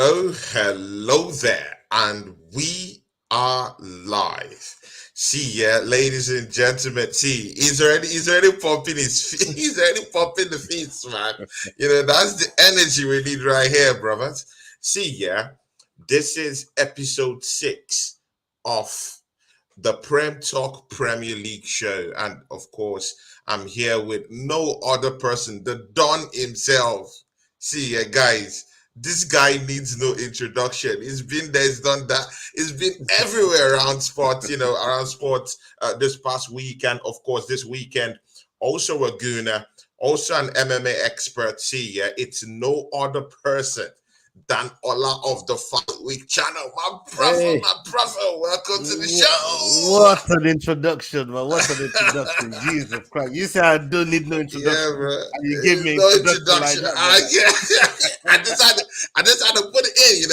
Hello there, and we are live. See, yeah, ladies and gentlemen, see, he's already pumping his feet, he's already pumping the feet, man. That's the energy we need right here, brothers. See, yeah, this is episode 6 of the PremTalk Premier League show, and of course, I'm here with no other person, the Don himself. See, yeah, guys. This guy needs no introduction. He's been there, he's done that. He's been everywhere around sports, this past weekend, of course, this weekend. Also a gooner, also an MMA expert. See, yeah, it's no other person than Ola of the Fight Week channel. Hey, My brother, welcome to the show. what an introduction, man. What an introduction. Jesus Christ. You say I don't need no Yeah, introduction. bro. And you gave me No introduction like introduction. that, brother. Yeah. I just had to put it in,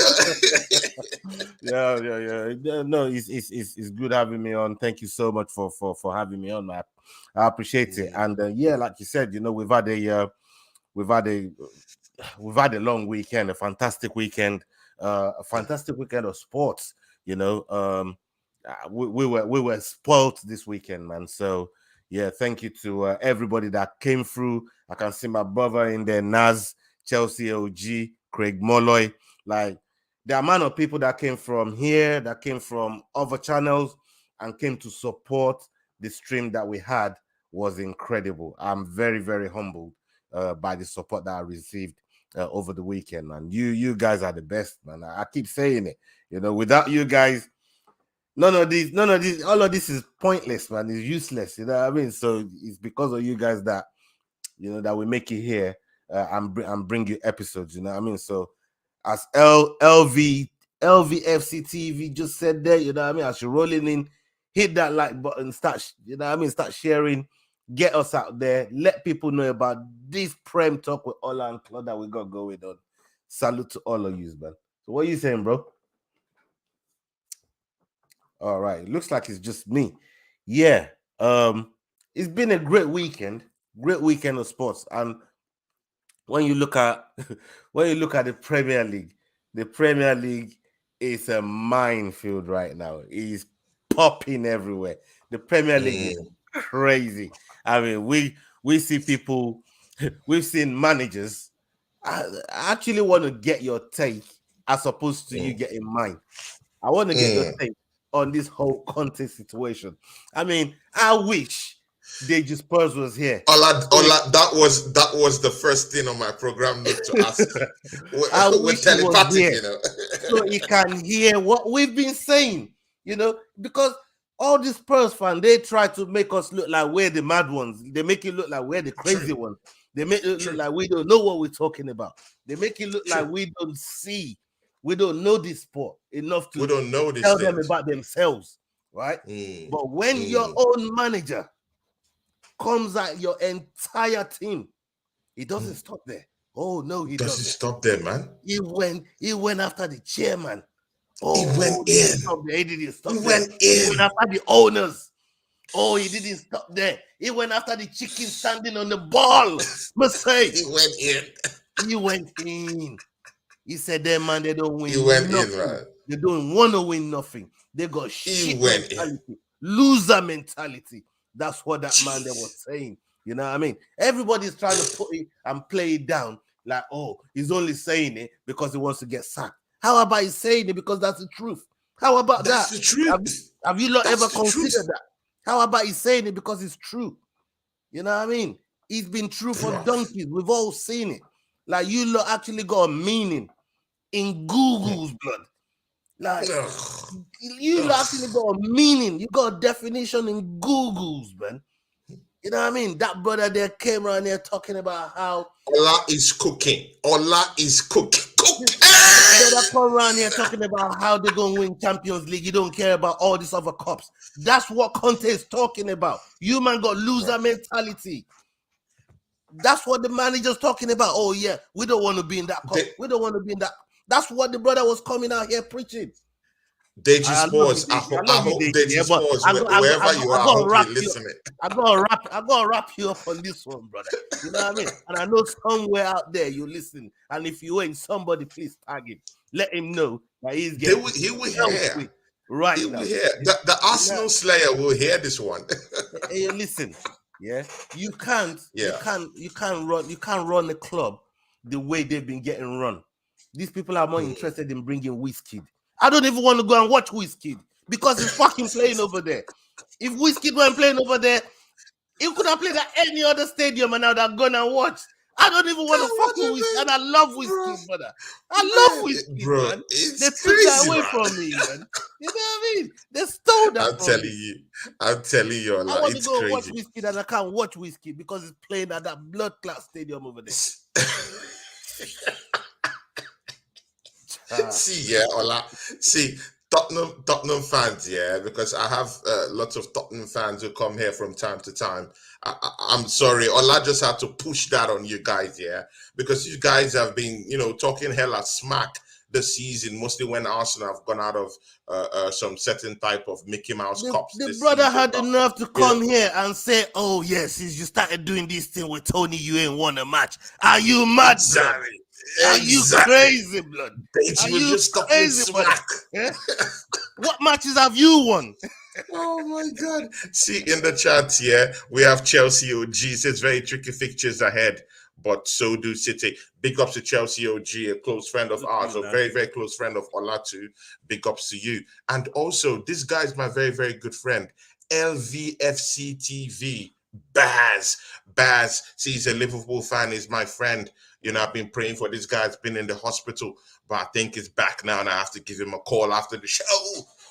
Yeah. No, it's good having me on. Thank you so much for having me on, man. I appreciate it. And like you said, we've had a long weekend, a fantastic weekend of sports. We were spoiled this weekend, man. So yeah, thank you to everybody that came through. I can see my brother in there, Naz, Chelsea OG, Craig Molloy. Like the amount of people that came from here, that came from other channels, and came to support the stream that we had was incredible. I'm very, very humbled by the support that I received over the weekend, man. You guys are the best, man. I keep saying it. Without you guys, none of these, all of this is pointless, man. It's useless. You know what I mean? So it's because of you guys that that we make it here and bring you episodes. You know what I mean? So as LVFC TV just said there, you know what I mean? As you're rolling in, hit that like button, start sharing, get us out there, let people know about this Prem Talk with Ola and Claude that we got going on. Salute to all of you, man. So what are you saying, bro? All right, looks like it's just me. Yeah, it's been a great weekend of sports. And when you look at the Premier League is a minefield right now. It's popping everywhere. The Premier League is crazy. I mean, we see people, we've seen managers. I actually want to get your take as opposed to you getting mine. I want to get your take on this whole contest situation. I mean, I wish Deji Spurs was here. Ola, that was the first thing on my program note to ask. I With wish he was telepathic, here, so he can hear what we've been saying. Because all these Spurs fans, they try to make us look like we're the mad ones. They make it look like we're the crazy ones. They make it look like we don't know what we're talking about. They make it look like we don't see. We don't know this sport enough to tell them about themselves, right? But when your own manager comes at your entire team, he doesn't stop there. Oh no, he doesn't stop there, man. He went after the chairman. He went in. He didn't stop there. He went after the owners. Oh, he didn't stop there. He went after the chicken standing on the ball. Must say he went in. He went in. He said, "Them man, they don't win. He went nothing. in, right? They don't want to win nothing. They got shit mentality, loser mentality." That's what that man there was saying. You know what I mean? Everybody's trying to put it and play it down like, oh, he's only saying it because he wants to get sacked. How about he's saying it because that's the truth? How about that's that? The truth. Have you not ever considered that? How about he's saying it because it's true? You know what I mean? He's been true for donkeys. We've all seen it. Like, you lot actually got a meaning in Google's blood. Like, you actually got a meaning. You got a definition in Google's, man. You know what I mean? That brother there came around there talking about how Ola is cooking. Ola is cooking. Brother come around here talking about how they're going to win Champions League. You don't care about all these other cups. That's what Conte is talking about. You man got loser mentality. That's what the manager's talking about. Oh, yeah, we don't want to be in that cup. We don't want to be in that. That's what the brother was coming out here preaching. Deji I love you, Sports. I, Deji. I I love you, hope Deji. Deji Yeah, but Sports, I wherever got, you I are, I got to hope wrap you're you up. listening. I got to wrap you up on this one, brother. You know what I mean? And I know somewhere out there you listen. And if you ain't, somebody please tag him. Let him know that he's getting He will dealt hear. with right He now. will hear. The You know, Arsenal Slayer will hear this one. hey, listen, yeah, you Yeah. can't run the club the way they've been getting run. These people are more interested in bringing Wizkid. I don't even want to go and watch Wizkid because he's fucking playing over there. If Wizkid weren't playing over there, he could have played at any other stadium and I'd have gone and watched. I don't even want to What fucking do you Wizkid, and mean, I love bro? Wizkid, brother. I love Wizkid, Bro, man. it's They took that crazy, away man. from me, man. You know what I mean? They stole that I'm from telling me. you. I'm telling you, I Allah, want to it's go and watch crazy. Whiskey and I can't watch Whiskey because it's playing at that blood clot stadium over there. See, yeah, Ola. See, Tottenham fans, yeah, because I have lots of Tottenham fans who come here from time to time. I'm sorry, Ola just had to push that on you guys, yeah, because you guys have been, talking hella smack this season, mostly when Arsenal have gone out of some certain type of Mickey Mouse cups The this brother season. had But, enough to you know, come here and say, "Oh yes, since you started doing this thing with Tony, you ain't won a match. Are you mad, blood? exactly, Are you exactly. crazy, blood? Are They were you just talking crazy, brother? smack. Yeah? What matches have you won?" Oh my God. See in the chat here, we have Chelsea OG. Says very tricky fixtures ahead, but so do City. Big ups to Chelsea OG, a close friend of ours, a very, very close friend of Olatu. Big ups to you. And also, this guy's my very, very good friend, LVFC TV. Baz. See, he's a Liverpool fan, he's my friend. I've been praying for this guy. It's been in the hospital, but I think he's back now, and I have to give him a call after the show.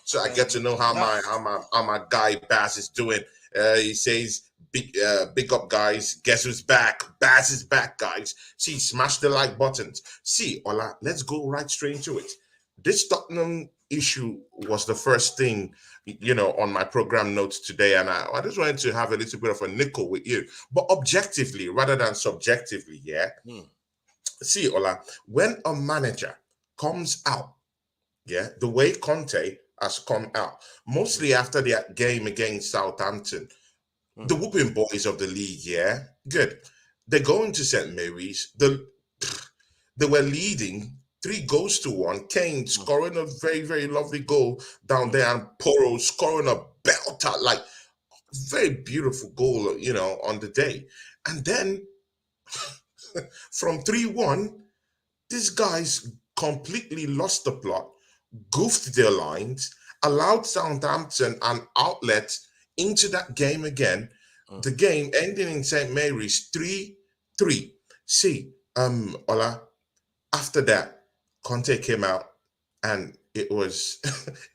So I get to know how my guy Baz is doing. He says, big up guys. Guess who's back? Baz is back, guys. See, smash the like buttons. See, Ola, let's go right straight into it. This Tottenham issue was the first thing, on my program notes today. And I just wanted to have a little bit of a nickel with you. But objectively, rather than subjectively, yeah. See, Ola, when a manager comes out, yeah, the way Conte has come out, mostly after that game against Southampton, the whooping boys of the league, yeah, good. They go into St. Mary's. They were leading 3-1. Kane scoring a very, very lovely goal down there, and Poro scoring a belter, like very beautiful goal, on the day. And then from 3-1, these guys completely lost the plot, goofed their lines, allowed Southampton an outlet into that game again. The game ending in St. Mary's 3-3. See, Ola, after that, Conte came out and it was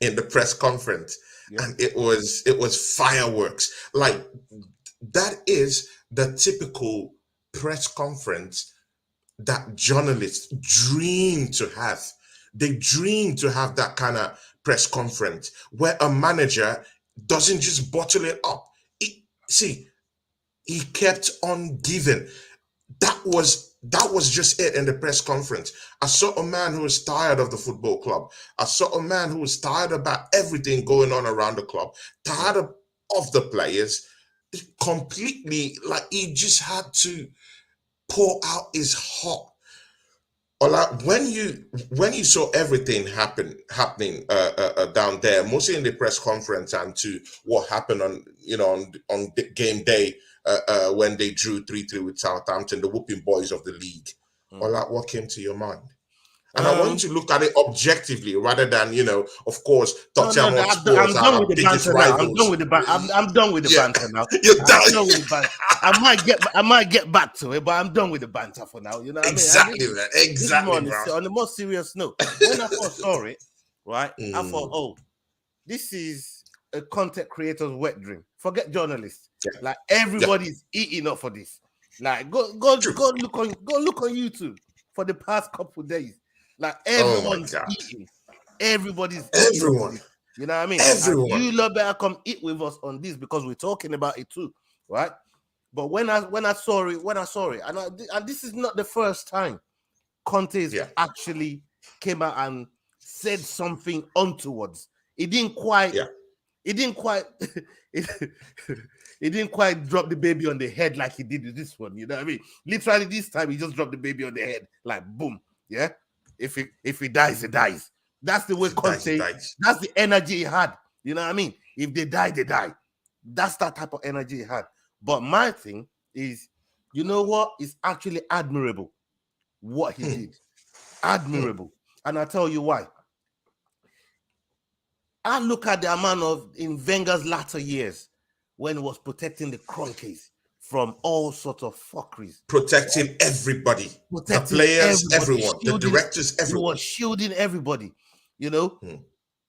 in the press conference, and it was fireworks. Like, that is the typical press conference that journalists dream to have. They dream to have that kind of press conference where a manager doesn't just bottle it up. He kept on giving. That was just it in the press conference. I saw a man who was tired of the football club. I saw a man who was tired about everything going on around the club, tired of the players, completely, like, he just had to pour out his heart. Ola, when you saw everything happening down there, mostly in the press conference, and to what happened on game day, when they drew 3-3 with Southampton, the whooping boys of the league. Ola, what came to your mind? And I want you to look at it objectively rather than, of course, No, Tottenham I'm Hotspurs are done with our the biggest banter now. I'm done rivals. with the I'm done with the Yeah, banter now. you're I'm done. done with the banter. I might get back to it, but I'm done with the banter for now. You know what I mean? And Exactly, man. this is more Exactly, bro. on the more serious note. When I first saw it, right, I thought, oh, this is a content creator's wet dream. Forget journalists. Yeah. Like, everybody's eating up for this. Like, go look on YouTube for the past couple days. Like, Oh my everyone's God. eating. Everybody's eating up for Everyone. this. You know what I mean? And Everyone. you lot better come eat with us on this because we're talking about it too, right? But when I saw it, and this is not the first time Conte actually came out and said something untowards. It didn't quite. Yeah. It didn't quite. It, it didn't quite drop the baby on the head like he did with this one. You know what I mean? Literally, this time he just dropped the baby on the head, like boom. Yeah. If he dies, he dies. That's the way If it dies, it Conte. dies. That's the energy he had. You know what I mean? If they die, they die. That's that type of energy he had. But my thing is, you know what? It's actually admirable what he did. Admirable. And I'll tell you why. I look at the amount of in Wenger's latter years when he was protecting the Cronkies from all sorts of fuckeries. Protecting everybody. Protecting the players, everybody, everyone. The directors, He everyone. was shielding everybody. You know?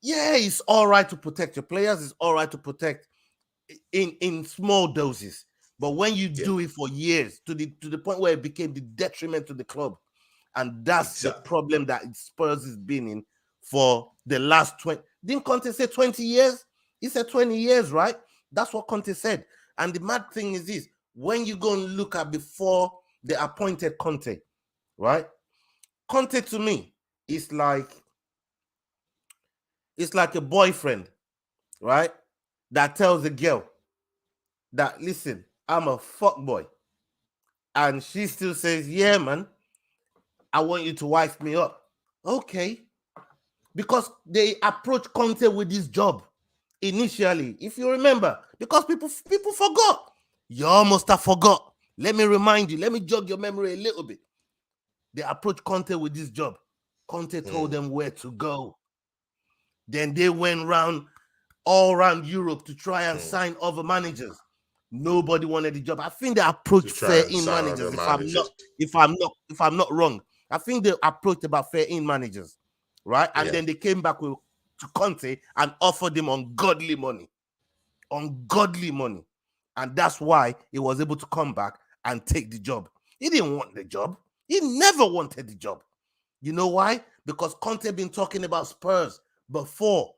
Yeah, it's all right to protect your players. It's all right to protect in small doses. But when you do it for years, to the point where it became the detriment to the club, and that's the problem that Spurs has been in for the last 20. Didn't Conte say 20 years? He said 20 years, right? That's what Conte said. And the mad thing is this: when you go and look at before they appointed Conte, right? Conte to me is like a boyfriend, right? That tells a girl that, listen, I'm a fuck boy. And she still says, yeah, man, I want you to wife me up. Okay. Because they approached Conte with this job initially, if you remember, because people forgot. You almost have forgot. Let me remind you. Let me jog your memory a little bit. They approached Conte with this job. Conte told them where to go. Then they went all around Europe to try and sign other managers. Nobody wanted the job. I think they approached fair-in managers. If I'm not wrong, I think they approached about fair-in managers, right? And then they came back to Conte and offered him ungodly money, and that's why he was able to come back and take the job. He didn't want the job. He never wanted the job. You know why? Because Conte been talking about Spurs before.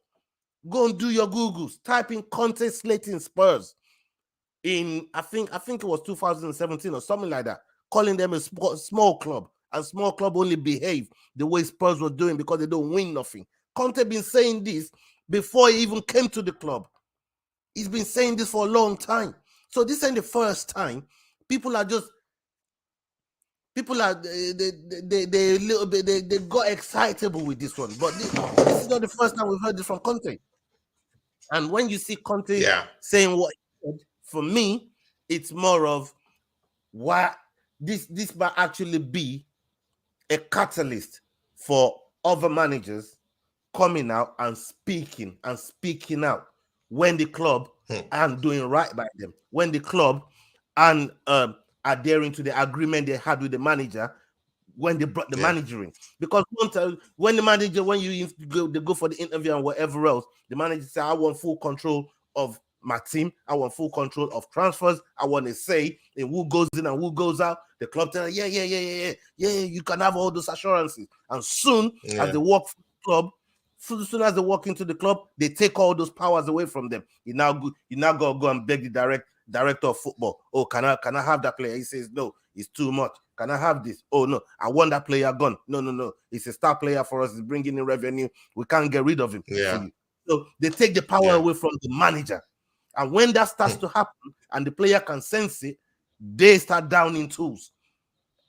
Go and do your Googles. Type in Conte slating Spurs in I think it was 2017 or something like that, calling them a small club, and small club only behave the way Spurs were doing because they don't win nothing. Conte been saying this before he even came to the club. He's been saying this for a long time. So this ain't the first time. People are they a little bit they got excitable with this one, but this is not the first time we've heard this from Conte. And when you see Conte saying what he said, for me, it's more of why this might actually be a catalyst for other managers coming out and speaking out when the club aren't doing right by them, when the club and adhering to the agreement they had with the manager when they brought the manager in. Because when the manager, when they go for the interview and whatever else, the manager said, I want full control of my team. I want full control of transfers. I want to say in who goes in and who goes out. The club tell yeah, you can have all those assurances. And soon as they walk from the club, as soon as they walk into the club, they take all those powers away from them. You now go and beg the director of football. Oh, can I have that player? He says no, it's too much. Can I have this? Oh no, I want that player gone. No. It's a star player for us. It's bringing in revenue. We can't get rid of him. Yeah. So they take the power away from the manager. And when that starts to happen and the player can sense it, they start downing tools.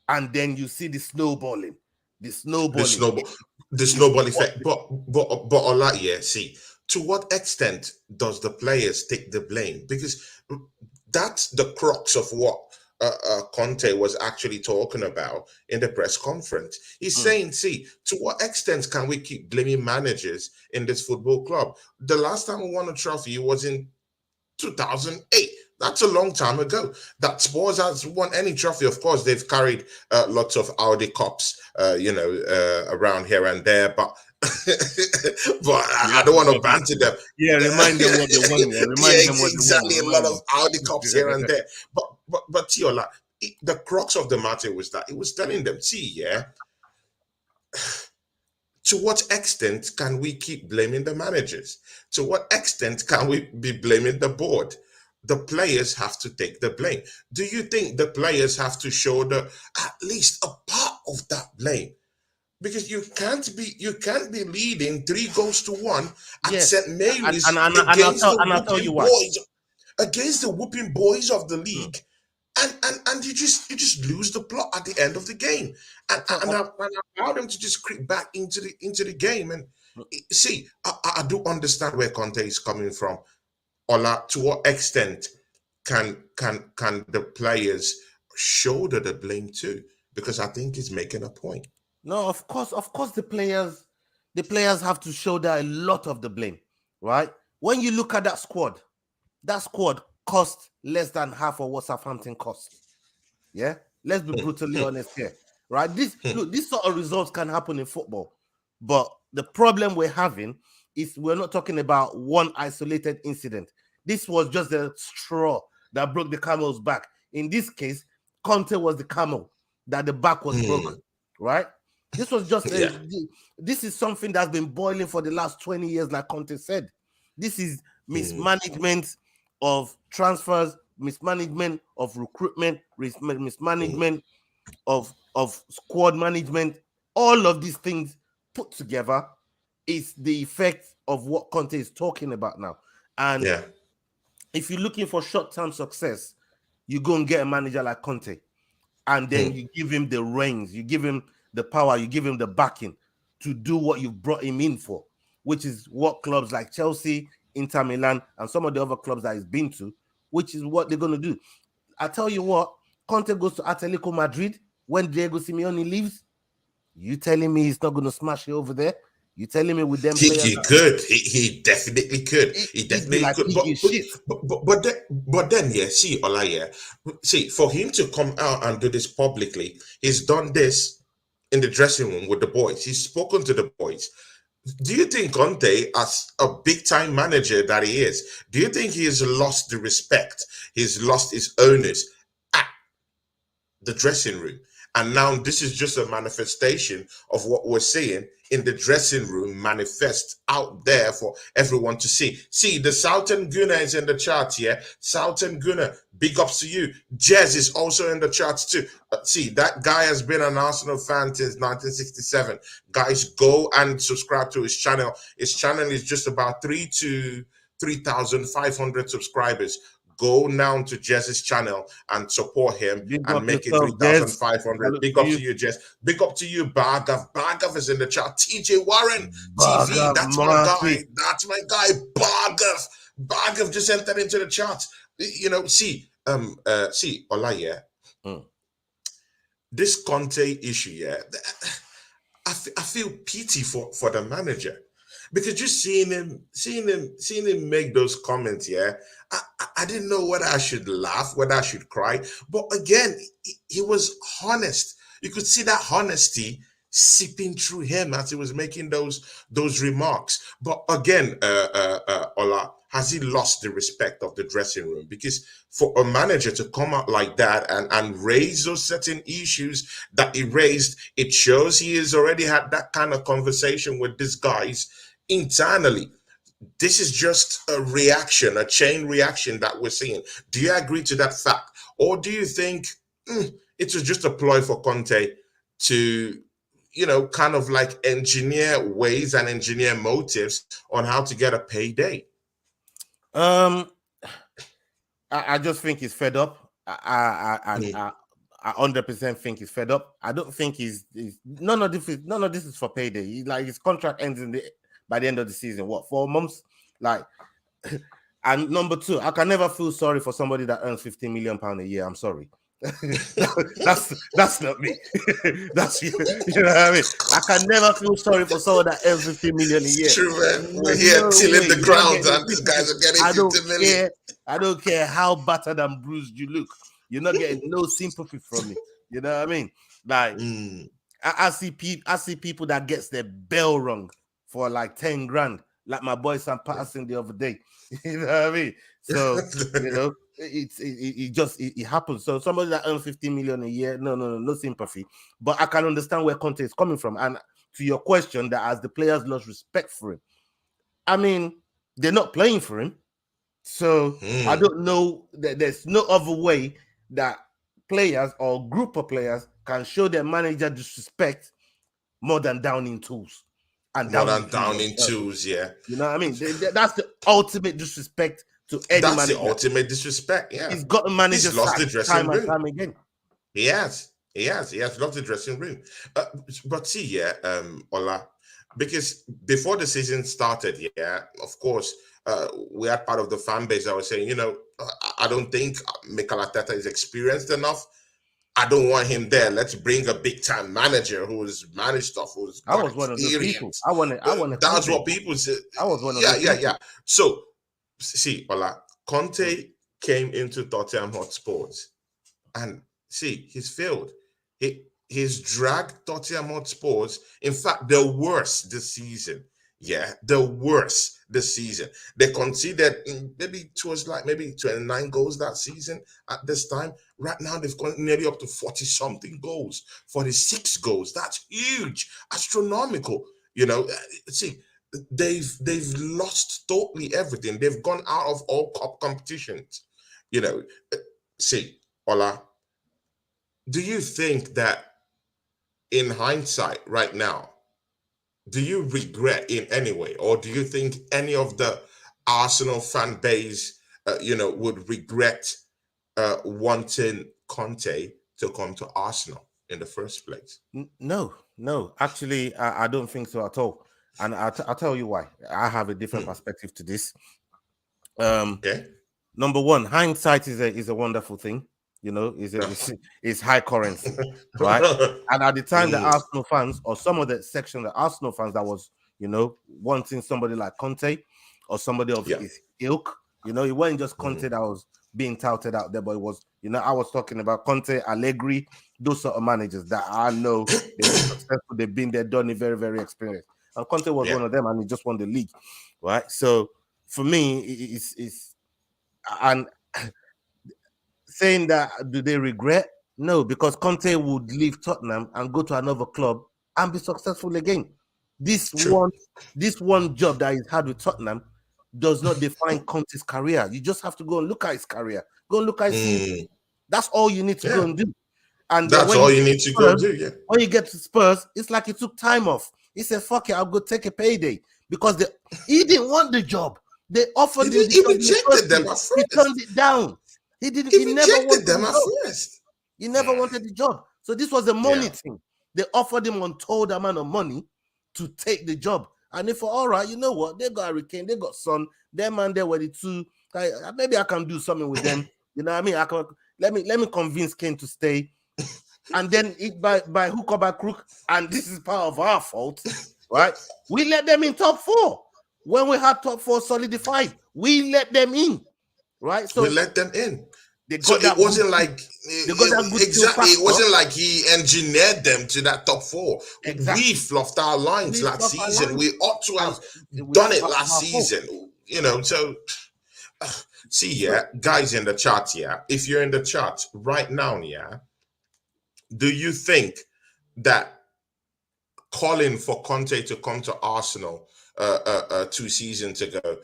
And then you see the snowballing. The snowball effect. But on that, see, to what extent does the players take the blame? Because that's the crux of what Conte was actually talking about in the press conference. He's saying, see, to what extent can we keep blaming managers in this football club? The last time we won a trophy was in 2008. That's a long time ago. That Spurs has won any trophy. Of course, they've carried lots of Audi Cups, around here and there, but I don't want to banter them. Yeah, remind them what they won. Exactly. A lot of Audi Cups here and there. But Tiola, the crux of the matter was that it was telling them, see, to what extent can we keep blaming the managers? To what extent can we be blaming the board? The players have to take the blame. Do you think the players have to shoulder at least a part of that blame? because you can't be leading 3 goals to 1 at Yes, St. and Mary's and, and, and I'll against tell the and I'll tell you whooping why. boys, of the Mm. league, and you just lose the plot at the end of the game, and I'll tell. and allow them to just creep back into the game. And see, I do understand where Conte is coming from. Ola, to what extent can the players shoulder the blame too? Because I think he's making a point. No, of course, the players have to shoulder a lot of the blame, right? When you look at that squad cost less than half of what Southampton cost. Yeah, let's be brutally honest here, right? This sort of results can happen in football, but the problem we're having is we're not talking about one isolated incident. This was just a straw that broke the camel's back. In this case, Conte was the camel that the back was broken, right? This was just Yeah. this is something that's been boiling for the last 20 years, like Conte said. This is Mm, mismanagement of transfers, mismanagement of recruitment, mm, mismanagement of squad management. All of these things put together is the effect of what Conte is talking about now. And yeah. if you're looking for short-term success, you go and get a manager like Conte, and then Mm, you give him the reins, you give him the power, you give him the backing to do what you've brought him in for, which is what clubs like Chelsea, Inter Milan, and some of the other clubs that he's been to, which is what they're going to do. I tell you what, Conte goes to Atletico Madrid when Diego Simeone leaves. You telling me he's not going to smash it over there? You telling me with them players? he could. He definitely could. He He'd be definitely like could. eating shit. But then, yeah. See, Ola, yeah. See, for him to come out and do this publicly, he's done this in the dressing room with the boys. He's spoken to the boys. Do you think Conte, as a big time manager that he is, do you think he has lost the respect? He's lost his owners at the dressing room. And now this is just a manifestation of what we're seeing in the dressing room manifest out there for everyone to see. See, the Southern Gunner is in the charts, yeah? Southern Gunner, big ups to you. Jez is also in the charts too. See, that guy has been an Arsenal fan since 1967. Guys, go and subscribe to his channel. His channel is just about 3,500 subscribers. Go now to Jess's channel and support him Big and up make it yourself, Jez. 3,500. Salute Big to up you. to you, Jess. Big up to you, Bargav. Bargav is in the chat. TJ Warren, TV. Bargav That's my Marty. guy. That's my guy. Bargav. Bargav just entered into the chat. See, Olaya. Mm. This Conte issue, yeah. I feel pity for the manager, because just seeing him make those comments, yeah, I didn't know whether I should laugh, whether I should cry. But again, he was honest. You could see that honesty seeping through him as he was making those remarks. But again, Ola, has he lost the respect of the dressing room? Because for a manager to come out like that and raise those certain issues that he raised, it shows he has already had that kind of conversation with these guys internally. This is just a reaction, a chain reaction that we're seeing. Do you agree to that fact? Or do you think it was just a ploy for Conte to, kind of like engineer ways and engineer motives on how to get a payday? I just think he's fed up. I 100% think he's fed up. I don't think he's none of this is for payday. His contract ends by the end of the season. What, 4 months? And number two, I can never feel sorry for somebody that earns £15 million a year. I'm sorry. that's not me. That's you. You know what I mean? I can never feel sorry for someone that earns 15 million a year. It's true, man. We're here tilling the ground, and these guys are getting 50 million. I don't care how battered and bruised you look. You're not getting no sympathy from me. You know what I mean? I see people that gets their bell rung for like 10 grand, like my boy Sam Patterson the other day. You know what I mean? So it happens. So somebody that earns 15 million a year, no sympathy. But I can understand where Conte is coming from. And to your question, that as the players lost respect for him, I mean, they're not playing for him. So I don't know that there's no other way that players or group of players can show their manager disrespect more than Downing tools. And More Downing than Downing tools, yeah. You know what I mean? That's the ultimate disrespect to any That's manager. the ultimate disrespect, yeah. He's got a manager He's lost the sacked dressing time room. and time again. He has lost the dressing room. But see, yeah, Ola, because before the season started, yeah, of course, we had part of the fan base that was saying, you know, I don't think Mikel Arteta is experienced enough. I don't want him there. Let's bring a big time manager who's managed stuff, who's got I was one of those people. experience. I wanted That's Conte. what people said. I was one of those people. Yeah. So, see, Ola, Conte came into Tottenham Hotspurs, and see, he's failed. He's dragged Tottenham Hotspurs. In fact, the worst this season. Yeah, the worst this season. They conceded maybe 29 goals that season at this time. Right now, they've gone nearly up to 40 something goals, 46 goals. That's huge, astronomical. You know, see, they've lost totally everything. They've gone out of all cup competitions. You know, see, Ola, do you think that in hindsight right now, do you regret in any way, or do you think any of the Arsenal fan base, would regret wanting Conte to come to Arsenal in the first place? No. Actually, I don't think so at all. And I'll tell you why. I have a different perspective to this. Okay. Number one, hindsight is a wonderful thing. You know, is high currency, right? And at the time, the Arsenal fans, or some of the section of the Arsenal fans that was, you know, wanting somebody like Conte or somebody of his ilk, you know, it wasn't just Conte that was being touted out there, but it was, you know, I was talking about Conte, Allegri, those sort of managers that I know they've been successful, they've been there, done it, very, very experienced. And Conte was one of them, and he just won the league, right? So for me, it's and saying that, do they regret? No, because Conte would leave Tottenham and go to another club and be successful again. This one job that he's had with Tottenham does not define Conte's career. You just have to go and look at his career. Go and look at his CV. That's all you need to go and do. And that's all you need to go do. Yeah. When you get to Spurs, it's like he took time off. He said, "Fuck it, I'll go take a payday," because he didn't want the job. They offered him the job. He turned it down. He didn't. He never wanted them at first. He never wanted the job. So this was a money thing. They offered him untold amount of money to take the job. And if all right, you know what? They got Harry Kane, they got Son. Them and they were the two. Maybe I can do something with them. You know what I mean? I can let me convince Kane to stay. And then by hook or by crook, and this is part of our fault, right? We let them in top 4. When we had top 4 solidified, we let them in. Right, so we let them in. So it wasn't like it wasn't like he engineered them to that top 4. Exactly. We fluffed our lines last season. We ought to have done it last season. You know, so see, guys in the chat, if you're in the chat right now, do you think that calling for Conte to come to Arsenal 2 seasons ago,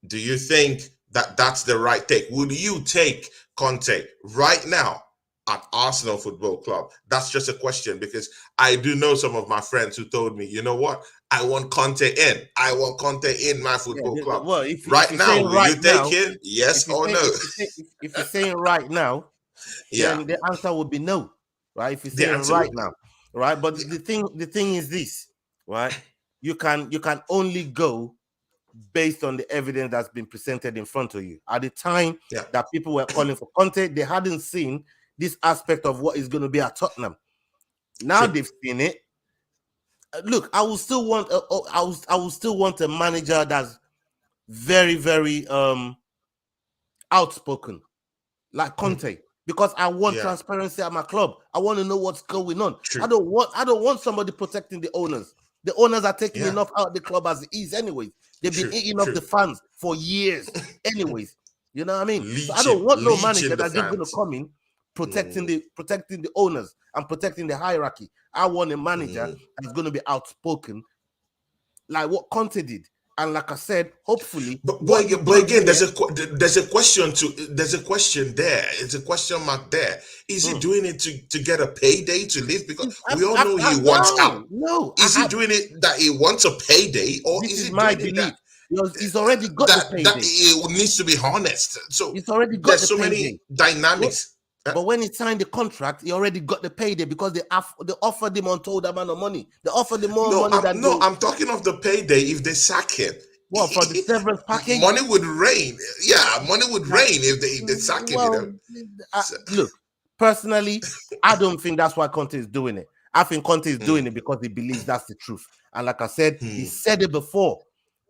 do you think that's the right take? Would you take Conte right now at Arsenal Football Club? That's just a question, because I do know some of my friends who told me, you know what, I want Conte in. I want Conte in my football club. Well, if now, will you take him? Yes or no? If you're saying right now, then the answer would be no, right? If you're saying right now, right? But the thing is this, right? You can only go based on the evidence that's been presented in front of you. At the time that people were calling for Conte, they hadn't seen this aspect of what is going to be at Tottenham. Now they've seen it. Look, I will still want a manager that's very, very outspoken, like Conte, because I want transparency at my club. I want to know what's going on. I don't want somebody protecting the owners. The owners are taking enough out of the club as it is, anyways. They've been eating up the fans for years, anyways. You know what I mean? So I don't want no manager that's just going to come in protecting the owners and protecting the hierarchy. I want a manager that's going to be outspoken, like what Conte did. And like I said, hopefully, But what you've but done again, here. there's a question there. It's a question mark there. Is he Mm, doing it to get a payday to live? Because we all know he wants out. no. Is he doing it that he wants a payday, or This is is he my doing it that belief. He's already got the that payday. it needs to be honest? So He's already got there's the so payday. many dynamics. But when he signed the contract, he already got the payday because they offered him untold amount of money. They offered him more money than they. I'm talking of the payday if they sack him. What, for the severance package? Money would rain. Yeah, money would Like, rain if they sack him. well, So, look, personally, I don't think that's why Conte is doing it. I think Conte is doing it because he believes that's the truth. And like I said, he said it before,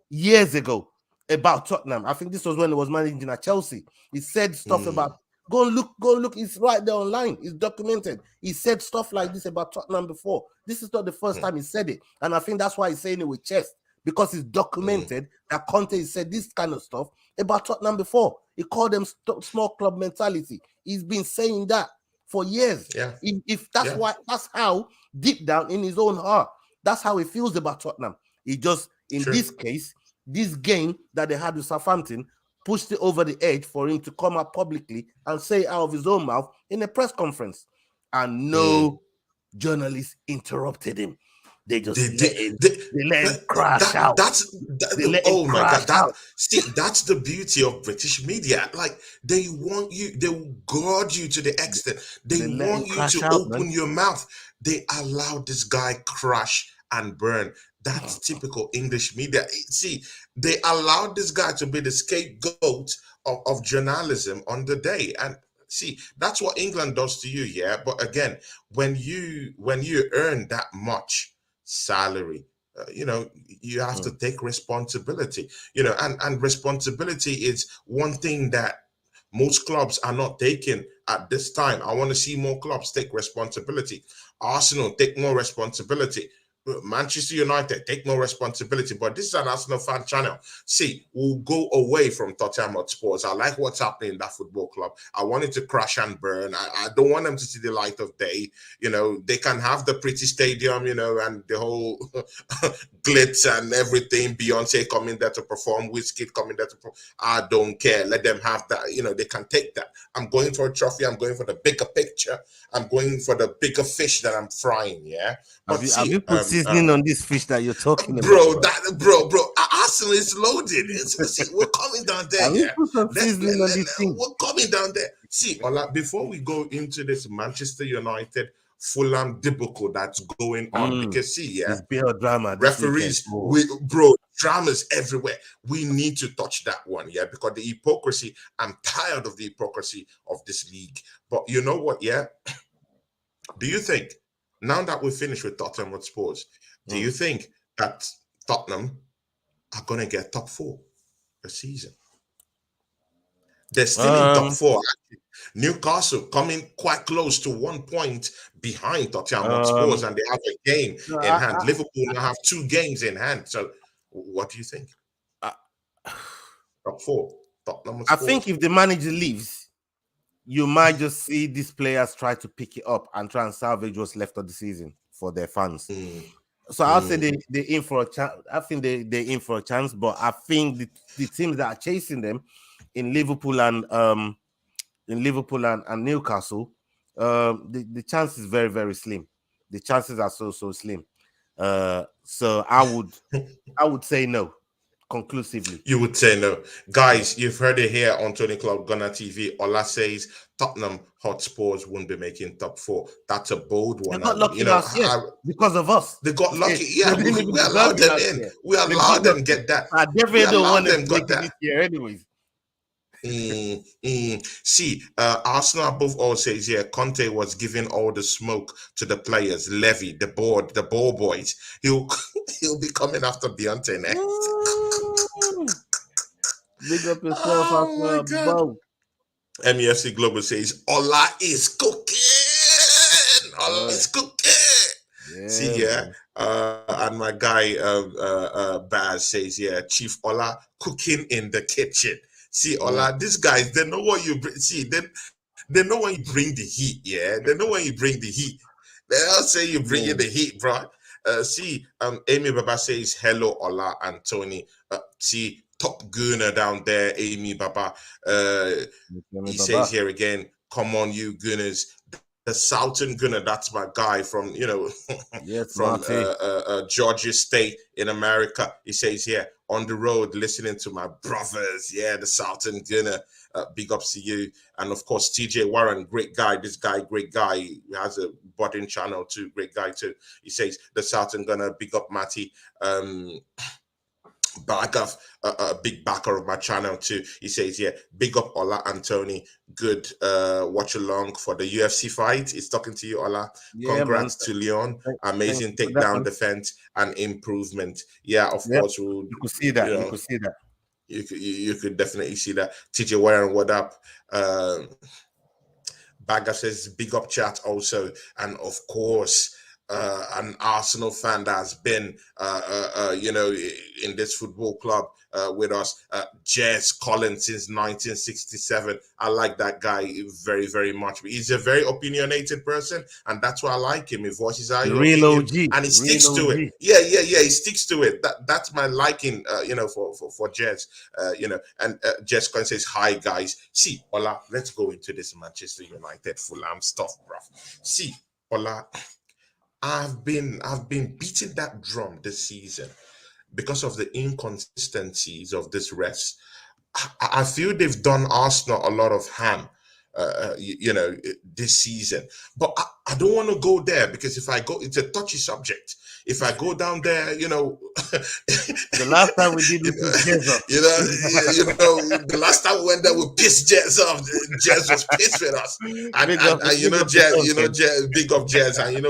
years ago, about Tottenham. I think this was when he was managing at Chelsea. He said stuff about go and look. It's right there online. It's documented. He said stuff like this about Tottenham before. This is not the first time he said it, and I think that's why he's saying it with chest because it's documented that Conte said this kind of stuff about Tottenham before. He called them small club mentality. He's been saying that for years. Yeah. If that's why, that's how deep down in his own heart, that's how he feels about Tottenham. He just, in this case, this game that they had with Southampton pushed it over the edge for him to come up publicly and say out of his own mouth in a press conference. And no journalist interrupted him. They just let him crash out. Oh my God. That's the beauty of British media. Like, they want you, they will guard you to the extent. They want you to open your mouth. They allow this guy crash and burn. That's typical English media. See, they allowed this guy to be the scapegoat of journalism on the day. And see, that's what England does to you, yeah. But again, when you earn that much salary, you have to take responsibility. And responsibility is one thing that most clubs are not taking at this time. I want to see more clubs take responsibility. Arsenal, take more responsibility. Manchester United, take no responsibility. But this is an Arsenal fan channel. See, we'll go away from Tottenham Hotspurs. I like what's happening in that football club. I want it to crash and burn. I don't want them to see the light of day. They can have the pretty stadium, and the whole glitz and everything. Beyonce coming there to perform, Wizkid coming there to perform. I don't care. Let them have that. They can take that. I'm going for a trophy. I'm going for the bigger picture. I'm going for the bigger fish that I'm frying. Yeah. But have you put seasoning on this fish that you're talking about? Bro, Arsenal is loaded. See, we're coming down there. Have you put some seasoning on this thing? We're coming down there. See, Ola, before we go into this Manchester United Fulham debacle that's going on, because see, it's pure drama. Referees, dramas everywhere. We need to touch that one, yeah, because the hypocrisy. I'm tired of the hypocrisy of this league. But you know what, yeah? Do you think, now that we're finished with Tottenham Hotspurs, do you think that Tottenham are going to get top 4 this season? They're still in top 4. Newcastle coming quite close to 1 point behind Tottenham Hotspurs, and they have a game in hand. Liverpool now have 2 games in hand. So what do you think? Top 4. Tottenham Hotspurs. I think if the manager leaves, you might just see these players try to pick it up and try and salvage what's left of the season for their fans. So I'll say they're in for a chance. I think they're in for a chance, but I think the teams that are chasing them in Liverpool and Newcastle, the chance is very, very slim. The chances are so slim. So I would say no. Conclusively, you would say no. Guys, you've heard it here on Tony Club Gunner TV. Ola says Tottenham Hotspurs won't be making top 4. That's a bold one. They got lucky last year because of us. They got lucky. Yeah, we allowed them in. We allowed them get that. I definitely don't want them to make it this year anyways. See, Arsenal above all says here, Conte was giving all the smoke to the players. Levy, the ball boys. He'll be coming after Beyonce next. Big up yourself, Arsenal. MEFC Global says Ola is cooking. Ola is cooking. Yeah, see, yeah. And my guy Baz says, yeah, Chief Ola cooking in the kitchen. See, Ola, these guys, they know what you bring. See, they know when you bring the heat, yeah? They know when you bring the heat. They all say you bring in the heat, bro. See, Amy Baba says, hello, Ola and Tony. See, top gooner down there, Amy Baba. He Baba. says here again, come on, you gooners. The Southern Gunner, that's my guy from, Yes, from Marty. Georgia State in America. He says here, on the road, listening to my brothers. Yeah, the Southern Gunner. Big ups to you. And of course, TJ Warren, great guy. This guy, great guy. He has a budding channel too. Great guy too. He says, the Southern Gunner, big up Matty. Back of a big backer of my channel too. He says, yeah, big up Ola Anthony. Good watch along for the UFC fight. He's talking to you, Ola. Yeah, Congrats man. to Leon. Thanks Amazing for that, takedown man. defense and improvement. Yeah, of Yep. course, we'll, You could see that. You could see that. you could definitely see that. TJ Warren, what up? Bagger says big up chat also, and of course an Arsenal fan that has been in this football club with us, Jez Collins since 1967. I like that guy very, very much. He's a very opinionated person, and that's why I like him. He voices out The his real opinion, OG. and he sticks to it. Yeah, he sticks to it. That's my liking, for Jez. And Jez Collins says, hi guys. See, Ola, let's go into this Manchester United Fulham stuff, bruv. See, Ola, I've been beating that drum this season because of the inconsistencies of this rest. I feel they've done Arsenal a lot of harm, this season. But I don't want to go there because if I go, it's a touchy subject. If I go down there, the last time we did this with Jez off. The last time we went there, we pissed Jez off. Jez was pissed with us, and Jez, big up Jez, and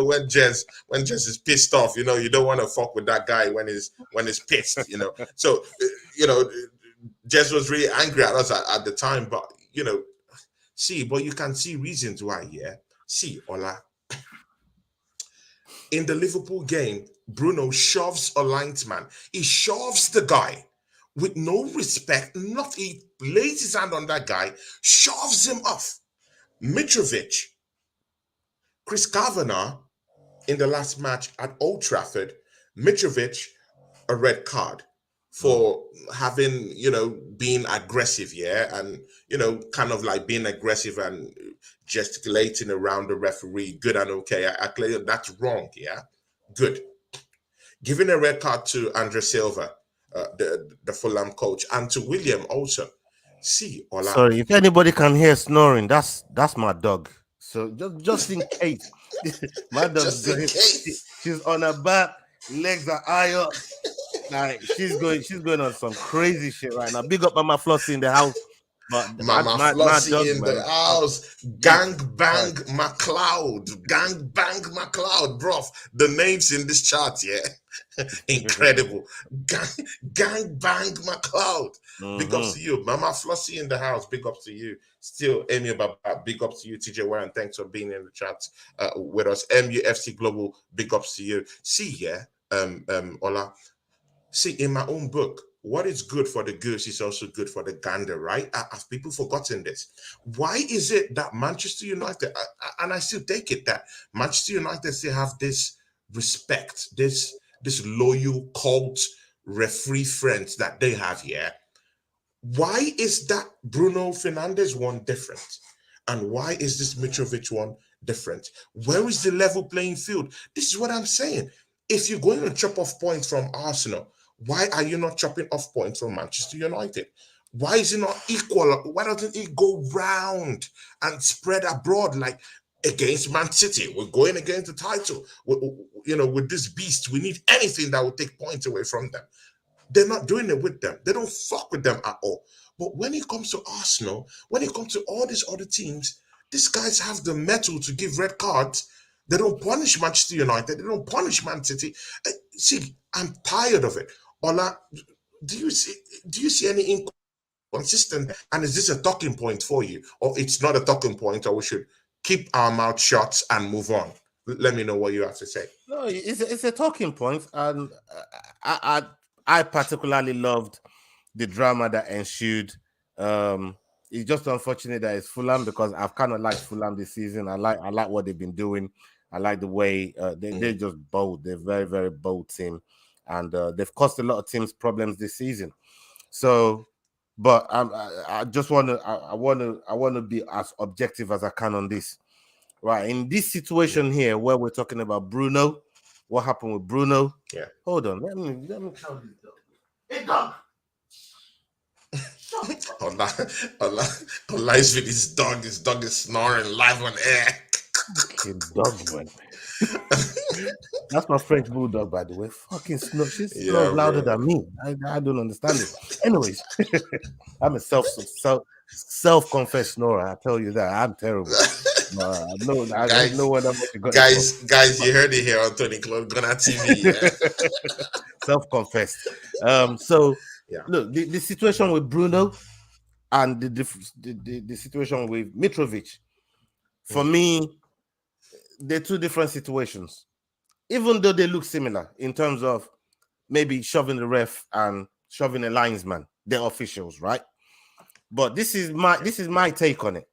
when Jez is pissed off, you don't want to fuck with that guy when he's pissed, So, Jez was really angry at us at the time, but but you can see reasons why. Yeah, see, Ola. In the Liverpool game, Bruno shoves a linesman. He shoves the guy with no respect. He lays his hand on that guy, shoves him off. Mitrovic, Chris Kavanagh, in the last match at Old Trafford, Mitrovic, a red card for having, being aggressive, yeah, and, kind of like being aggressive and gesticulating around the referee. Good and okay. I claim that's wrong, yeah. Good. Giving a red card to Andre Silva, the Fulham coach, and to William also. See, Ola. Sorry, if anybody can hear snoring, that's my dog. So just in case, my dog's going. She's on her back, legs are high up. Like she's going on some crazy shit right now. Big up Mama Flossie in the house. But Mama Flossie in the house. Gang bang McLeod. Gang bang McLeod, bruv. The names in this chart, yeah. Incredible. Gang bang McLeod. Big ups to you. Mama Flossie in the house. Big ups to you. Still, Amy Baba, big ups to you. TJ Warren, thanks for being in the chat with us. MUFC Global, big ups to you. See, yeah, Ola. See, in my own book, what is good for the goose is also good for the gander, right? Have people forgotten this? Why is it that Manchester United, and I still take it that Manchester United still have this respect, this loyal cult referee friends that they have here? Why is that Bruno Fernandes one different? And why is this Mitrovic one different? Where is the level playing field? This is what I'm saying. If you're going to chop off points from Arsenal, why are you not chopping off points from Manchester United? Why is it not equal? Why doesn't it go round and spread abroad like against Man City? We're going against the title. With this beast, we need anything that will take points away from them. They're not doing it with them. They don't fuck with them at all. But when it comes to Arsenal, when it comes to all these other teams, these guys have the mettle to give red cards. They don't punish Manchester United. They don't punish Man City. See, I'm tired of it. Ola, do you see any inconsistent? And is this a talking point for you, or it's not a talking point, or we should keep our mouth shut and move on? Let me know what you have to say. No, it's a talking point, and I particularly loved the drama that ensued. It's just unfortunate that it's Fulham because I've kind of liked Fulham this season. I like what they've been doing. I like the way they're just bold. They're very, very bold team. and they've caused a lot of teams problems this season. So, but I just want to I want to be as objective as I can on this. Right, in this situation here where we're talking about Bruno, what happened with Bruno? Yeah. Hold on, let me tell this dog. Hey dog. Allah is with his dog. His dog is snoring live on air. Fucking dog, man. That's my French bulldog, by the way. Fucking snore. She snores louder than me. I don't understand it. Anyways, I'm a self-confessed snorer. I tell you that I'm terrible. No, I don't know what I'm guys, you heard it here on Tony Ghana TV. Yeah. Self-confessed. So look, the situation with Bruno and the situation with Mitrovic, for me, they're two different situations. Even though they look similar in terms of maybe shoving the ref and shoving a linesman, they're officials, right? But this is my take on it.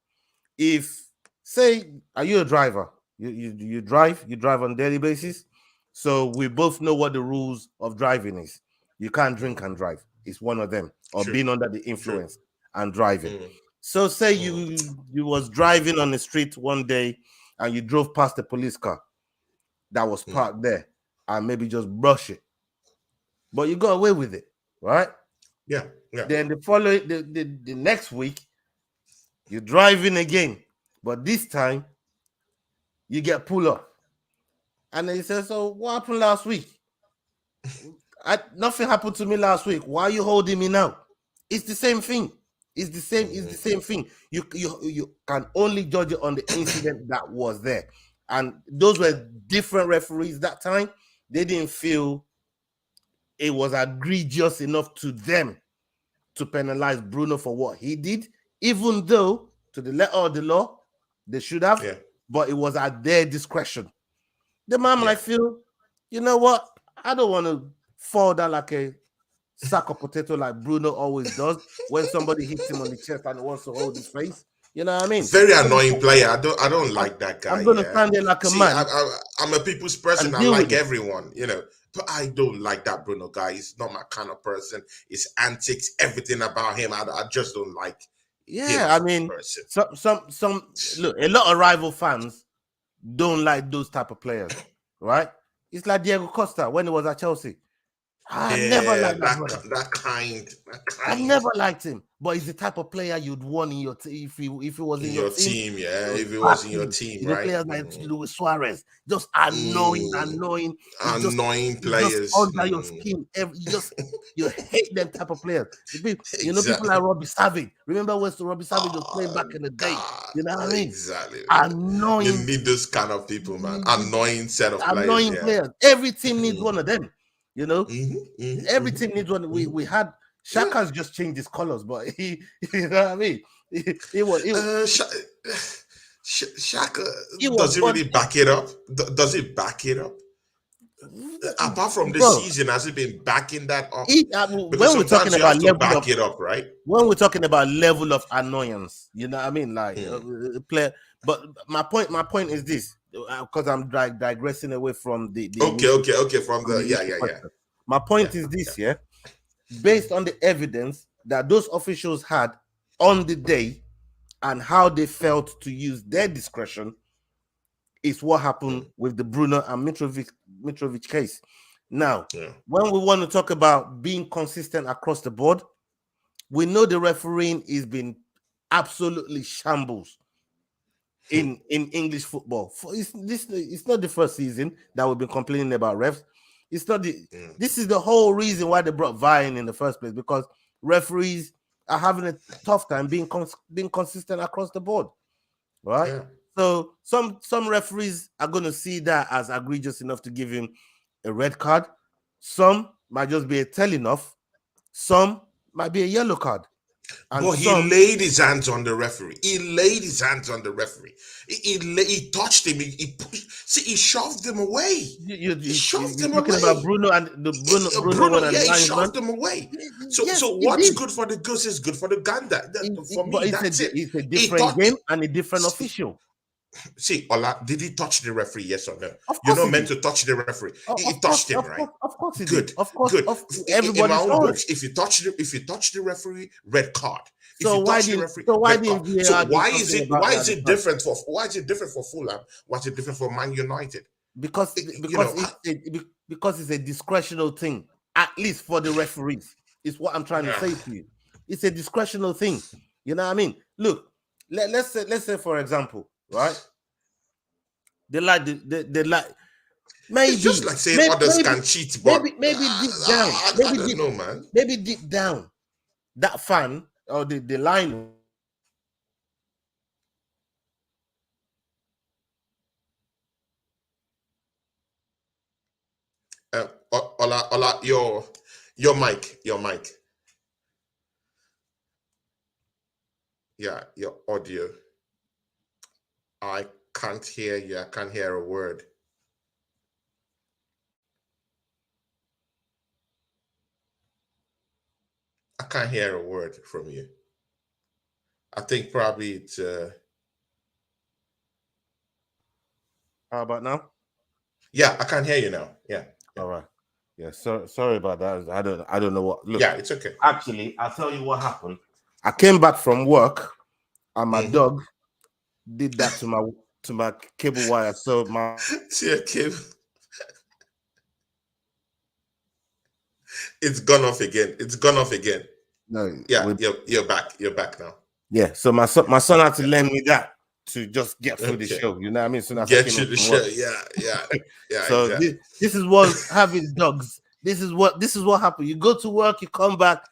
If, say, are you a driver? You drive on a daily basis. So we both know what the rules of driving is. You can't drink and drive. It's one of them. Or being under the influence and driving. So say you was driving on the street one day and you drove past a police car that was parked there and maybe just brush it. But you got away with it, right? Yeah. Then the next week, you're driving again. But this time, you get pulled up. And then he says, so what happened last week? Nothing happened to me last week. Why are you holding me now? It's the same thing. It's the same thing. You can only judge it on the incident that was there. And those were different referees that time. They didn't feel it was egregious enough to them to penalize Bruno for what he did, even though to the letter of the law, they should have, but it was at their discretion. The man might feel, you know what? I don't want to fall down like a sack of potato like Bruno always does when somebody hits him on the chest and wants to hold his face. You know what I mean? Very annoying player. I don't like that guy. I'm gonna stand there like a man. I'm a people's person. I like everyone, but I don't like that Bruno guy. He's not my kind of person. His antics, everything about him, I just don't like. Yeah, I mean, some look, a lot of rival fans don't like those type of players, right? It's like Diego Costa when he was at Chelsea. I never liked that kind. I never liked him, but he's the type of player you'd want in your team if he was in your team. If he was in your team, right? Players like Luis Suarez, just annoying players just under your skin. You hate them type of players. People like Robbie Savage. Remember when Robbie Savage was playing back in the day? You know what I mean? Exactly. Annoying. You need those kind of people, man. Annoying set of players. Annoying players. Every team needs one of them. Every team needs one. We had Shaka's just changed his colors, but he you know what I mean? Shaka does he really back it up? Does he back it up? Apart from this season, has he been backing that up? When we're talking about level back it up, right? When we're talking about level of annoyance, you know what I mean? Like player. But my point is this, because I'm digressing away from the okay from the My point is this, based on the evidence that those officials had on the day and how they felt to use their discretion is what happened with the Bruno and Mitrovic case. Now, when we want to talk about being consistent across the board, we know the refereeing has been absolutely shambles in English football. It's not the first season that we've been complaining about refs. It's not this is the whole reason why they brought VAR in the first place, because referees are having a tough time being consistent across the board, right? Yeah. So some referees are going to see that as egregious enough to give him a red card. Some might just be a telling off. Some might be a yellow card. And but he laid his hands on the referee. He laid his hands on the referee. He touched him. He shoved him away. He shoved him away. Talking about Bruno and the Bruno and he shoved him away. So what's good for the goose is good for the gander. For me, it's a different game and a different official. see, Ola, did he touch the referee? Yes or no? Of You're course not he meant did. to touch the referee. He Of touched course, him, right? of course he did. Good, Of course, good. In my everybody own saw it. books, if you touch the referee, red card. If So you why touch the didn't referee, so why red didn't card. So VAR do something about why it at is the it time? different for Fulham? Why is it different for Man United? Because You know, because it's a discretional thing, at least for the referees. Is what I'm trying to say to you. It's a discretional thing. You know what I mean? Look, let's say for example, right? They like they like it's just maybe like saying maybe others maybe can cheat, but maybe deep down, I don't know, man. maybe deep down, that fan or the line. Ola, your mic, yeah, your audio. I can't hear you. I can't hear a word. I can't hear a word from you. I think probably it's. How about now? Yeah, I can't hear you now. Yeah. All right. Yeah. So sorry about that. I don't know what. Look. Yeah, it's okay. Actually, I'll tell you what happened. I came back from work, and my dog did that to my cable wire. So my See a kid. It's gone off again. It's gone off again. no, Yeah, you're back. You're back now. yeah. So my son had to lend me that to just get through the Okay. show. You know what I mean? So as I Get came you home the from show. work. Yeah, So exactly. this is what having dogs. This is what happened. You go to work, you come back,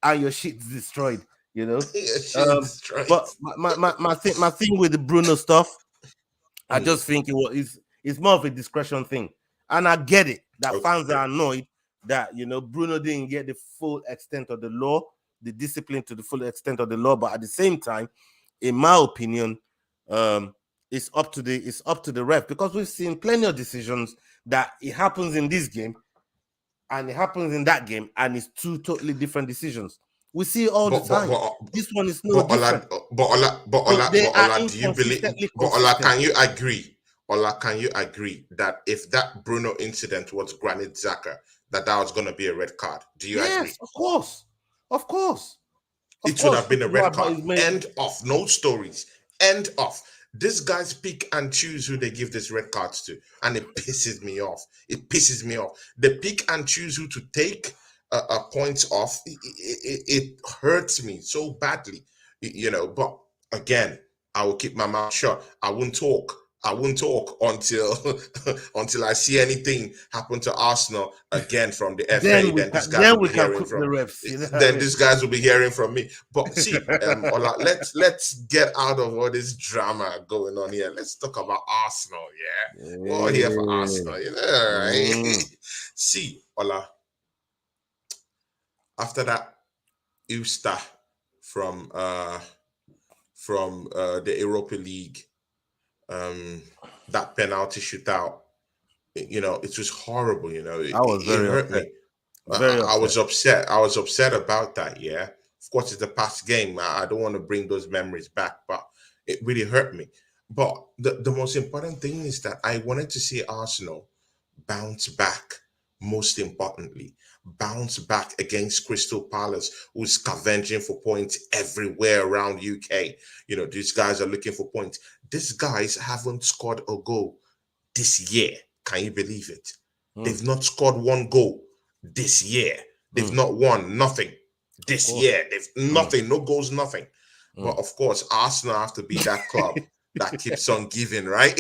and your shit's destroyed. You know. She's destroyed. But my thing with the Bruno stuff, I just think it's more of a discretion thing, and I get it that fans are annoyed that Bruno didn't get the full extent of the law, the discipline to the full extent of the law. But at the same time, in my opinion, it's up to the ref, because we've seen plenty of decisions that it happens in this game and it happens in that game, and it's two totally different decisions. We see it all the time. This one is no different. They are Ola, do you believe? inconsistently But Ola, consistent. can you agree? Ola, can you agree that if that Bruno incident was Granit Xhaka, that was going to be a red card? Do you agree? Yes, of course. It should have been a red card. But End of. No stories. End of. These guys pick and choose who they give these red cards to, and it pisses me off. It pisses me off. They pick and choose who to take points off. It hurts me so badly, But again, I will keep my mouth shut. I won't talk. Until until I see anything happen to Arsenal again from the FA. Then these guys will be hearing from the refs. then these guys will be hearing from me. But see, Ola, let's get out of all this drama going on here. Let's talk about Arsenal. Yeah, we're all here for Arsenal. Right? See, Ola, after that Easter from the Europa League, that penalty shootout, it was horrible. I was very it hurt upset. me. I was upset. I was upset about that. Yeah, of course, it's a past game. I don't want to bring those memories back, but it really hurt me. But the most important thing is that I wanted to see Arsenal bounce back. Most importantly, bounce back against Crystal Palace, who's scavenging for points everywhere around UK. These guys are looking for points. These guys haven't scored a goal this year. Can you believe it? They've not scored one goal this year. They've not won nothing this year. They've nothing, no goals, nothing. But of course, Arsenal have to be that club that keeps on giving, right?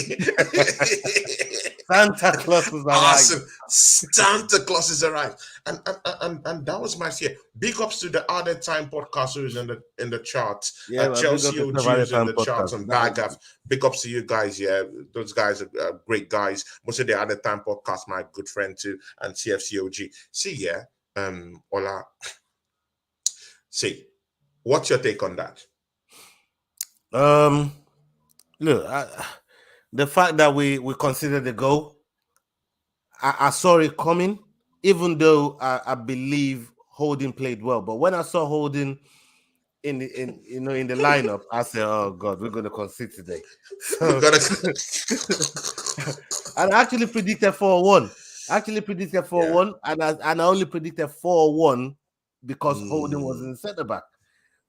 Santa Claus is arrived. Santa Claus is arrived, and that was my fear. Big ups to the other time podcasters in the charts. Chelsea OGs in the charts and Bagaf. Big ups to you guys. Yeah, those guys are great guys. Most of the other time podcast, my good friend too, and CFC OG. See, yeah, Ola. See, what's your take on that? Look, the fact that we considered the goal, I saw it coming, even though I believe Holding played well. But when I saw Holding in the lineup, I said, "Oh God, we're going to concede today." We So, gotta. and I actually predicted 4-1. Yeah. And I only predicted 4-1 because Holding was Mm, in the centre back,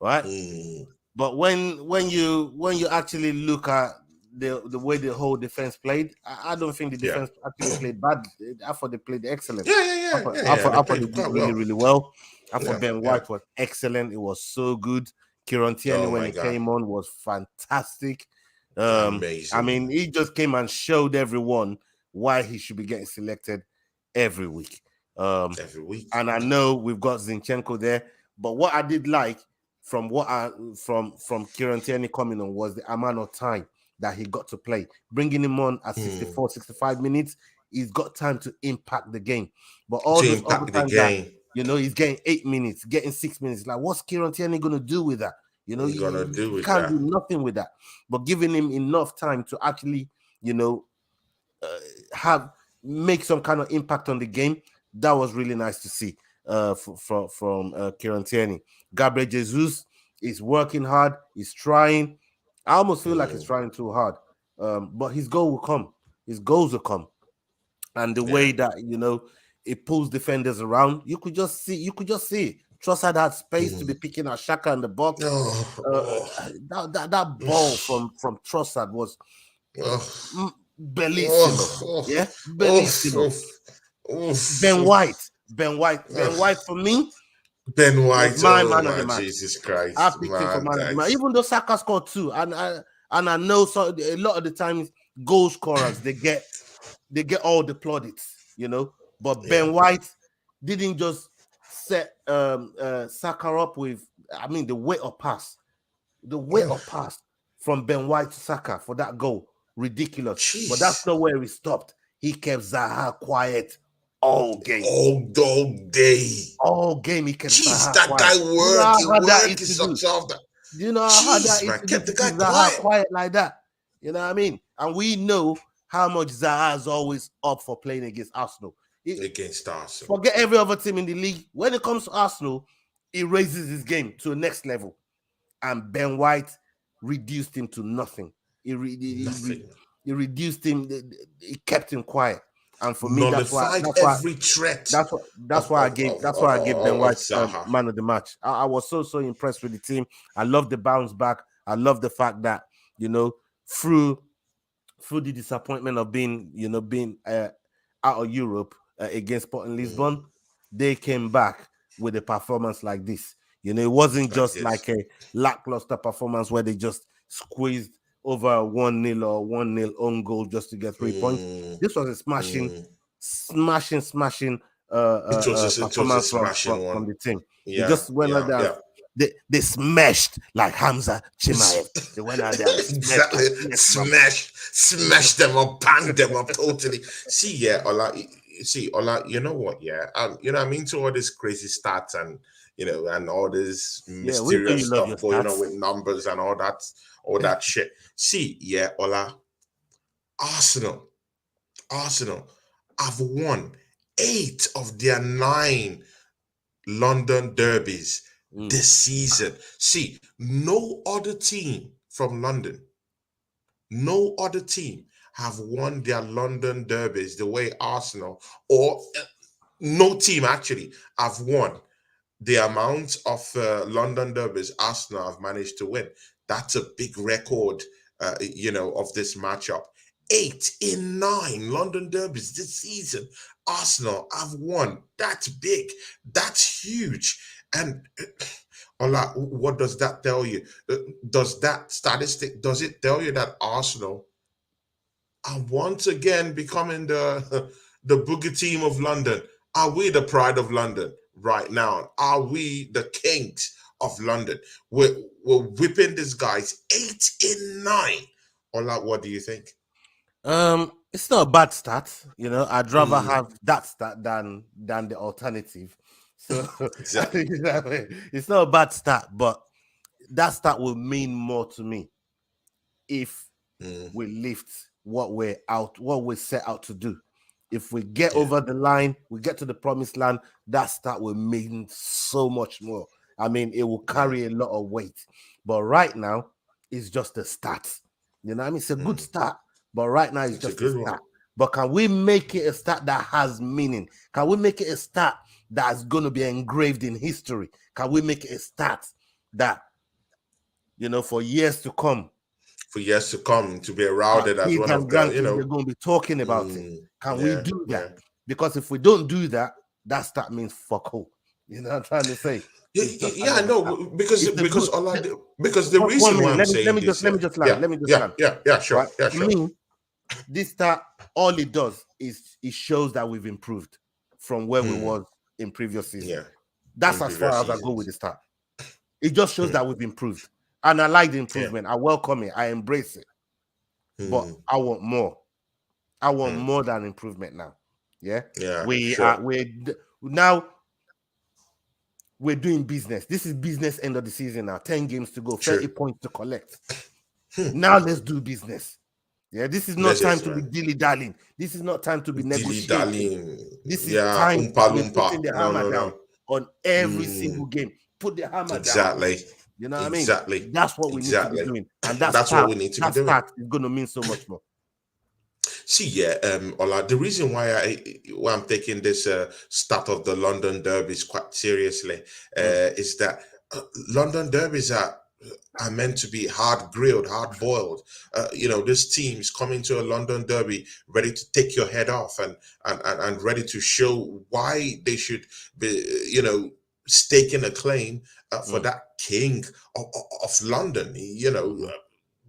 right? mm, But when you actually look at the way the whole defense played, I don't think the yeah. defense actually played bad. I thought they played excellent. Yeah, yeah, yeah, yeah, yeah. They I thought they played did quite really, well. really well. I thought Yeah, Ben yeah. White was excellent. It was so good. Kieran Tierney Oh when my he God, came on was fantastic. I amazing mean, he just came and showed everyone why he should be getting selected every week. Um, every week. and I know we've got Zinchenko there, but what I did like from from Kieran Tierney coming on was the amount of time that he got to play. Bringing him on at Mm, 64, 65 minutes, he's got time to impact the game. But all to those other impact the times that game, he's getting 8 minutes, getting 6 minutes, like what's Kieran Tierney gonna do with that? you're gonna do He with can't that. do nothing with that. But giving him enough time to actually, you know, uh, have make some kind of impact on the game. That was really nice to see from Kieran Tierney. Gabriel Jesus is working hard. He's trying. I almost feel like he's Mm, trying too hard, but his goal will come. His goals will come, and the yeah. way that it pulls defenders around, you could just see. Trossard had space to be Mm. picking at Shaka in the box. Oh, oh, That ball from Trossard was oh, bellissimo. oh, Yeah, oh, bellissimo. oh, oh, Ben oh, White, Ben oh. White for me Ben was White, my oh man of the my match. Jesus I Christ, picked him for man, man of the match, that's even though Saka scored two, and I know so a lot of the times goal scorers they get all the plaudits, but yeah, Ben White didn't just set Saka up with, I mean, the weight of pass from Ben White to Saka for that goal, ridiculous. But that's jeez, not where he stopped. He kept Zaha quiet all game. all day. All game he kept Jeez, Zaha that quiet. guy Do you know how hard that work is to his do? socks off. That Do you know how hard that jeez, is man, to do kept to the guy keep Zaha quiet quiet like that? You know what I mean? And we know how much Zaha is always up for playing against Arsenal. against Arsenal. Forget every other team in the league. When it comes to Arsenal, he raises his game to the next level. And Ben White reduced him to nothing. Nothing. He reduced him. He kept him quiet. And for me, Nullified every threat that's why I gave Ben of White Zaha. man of the match. I was so impressed with the team. I love the bounce back. I love the fact that through the disappointment of being out of Europe against Sporting Mm, Lisbon, they came back with a performance like this. It wasn't like just this. like a lackluster performance where they just squeezed over a 1-0 or 1-0 own goal just to get 3 points. Mm, This was a mm. smashing It was a performance from, smashing from one. from the team. They Yeah, just went out yeah, there and yeah. they smashed like Hamza Chimaev. They went out there and smashed Exactly. them. Smash them up, bang them up totally. See, yeah, Ola, you know what, yeah? I mean to all this crazy stats and and all this Yeah, we know you mysterious love your stuff going on stats. with numbers and all that shit. See, yeah, Ola, Arsenal, Arsenal have won 8 of their 9 London derbies Mm. this season. See, no other team from London, no other team have won their London derbies the way Arsenal, or no team actually, have won the amount of London derbies Arsenal have managed to win. That's a big record, of this matchup. 8 in 9 London derbies this season, Arsenal have won. That's big. That's huge. And Ola, what does that tell you? Does that statistic, does it tell you that Arsenal are once again becoming the the boogie team of London? Are we the pride of London right now? Are we the kings of London? We're whipping these guys 8 in 9. Ola, what do you think? It's not a bad stat. I'd rather Mm, have that stat than the alternative. So exactly. it's not a bad stat, but that stat will mean more to me if Mm, we lift what we set out to do. If we get yeah. over the line, we get to the promised land, that stat will mean so much more. I mean, it will carry a lot of weight. But right now, it's just a start. You know what I mean? It's a good start. But right now, it's It's a just a good one. start. But can we make it a start that has meaning? Can we make it a start that's going to be engraved in history? Can we make it a start that, you know, for years to come, For years to come, to be our heralded as kids one and of the, you grandkids, know, they're going to be talking about it? Can we yeah, do yeah. that? Because if we don't do that, that start means fuck all. You know what I'm trying to say? Yeah, It's just I another start. know because It's a good because the one reason why minute. I'm Let saying me this, just yeah, land. Let me just land. sure, Right. yeah, For sure. me, this start, all it does is it shows that we've improved from where we was in previous season. Yeah, That's in as far previous as I go with seasons. the start. It just shows that we've improved. And I like the Yeah. improvement. I welcome it. I embrace it. But I want more. I want more than improvement now. Yeah. Yeah, We sure. are now we're doing business. This is business end of the season now. 10 games to go, 30 True. points to collect. Now let's do business. Yeah, this is not This time is, to be man. dilly-dallying. This is not time to be Dilly negotiating. dallying. This is Yeah, time oompa to be loompa. putting the No, hammer no, down no. on every single game. Put the hammer down. Exactly. You know what I mean? Exactly. That's what we need to be Exactly. doing. And that That's what start, we need to be that doing. start is going to mean so much more. See, yeah, Ola, the reason why I'm taking this start of the London derbies quite seriously is that London derbies are meant to be hard grilled, hard boiled. You know, this team is coming to a London derby ready to take your head off and ready to show why they should be, you know, staking a claim for that king of London. You know,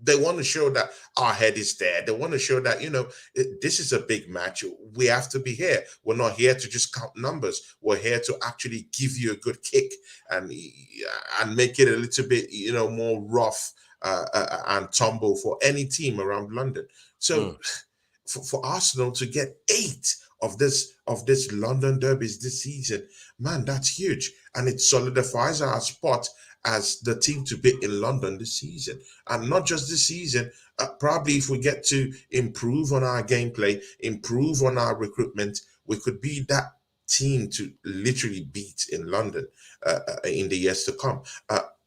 they want to show that our head is there. They want to show that, you know, this is a big match. We have to be here. We're not here to just count numbers. We're here to actually give you a good kick and make it a little bit, you know, more rough and tumble for any team around London. So for Arsenal to get 8 of this London derbies this season, man, that's huge, and it solidifies our spot as the team to beat in London this season, and not just this season. Probably if we get to improve on our gameplay, improve on our recruitment, we could be that team to literally beat in London in the years to come.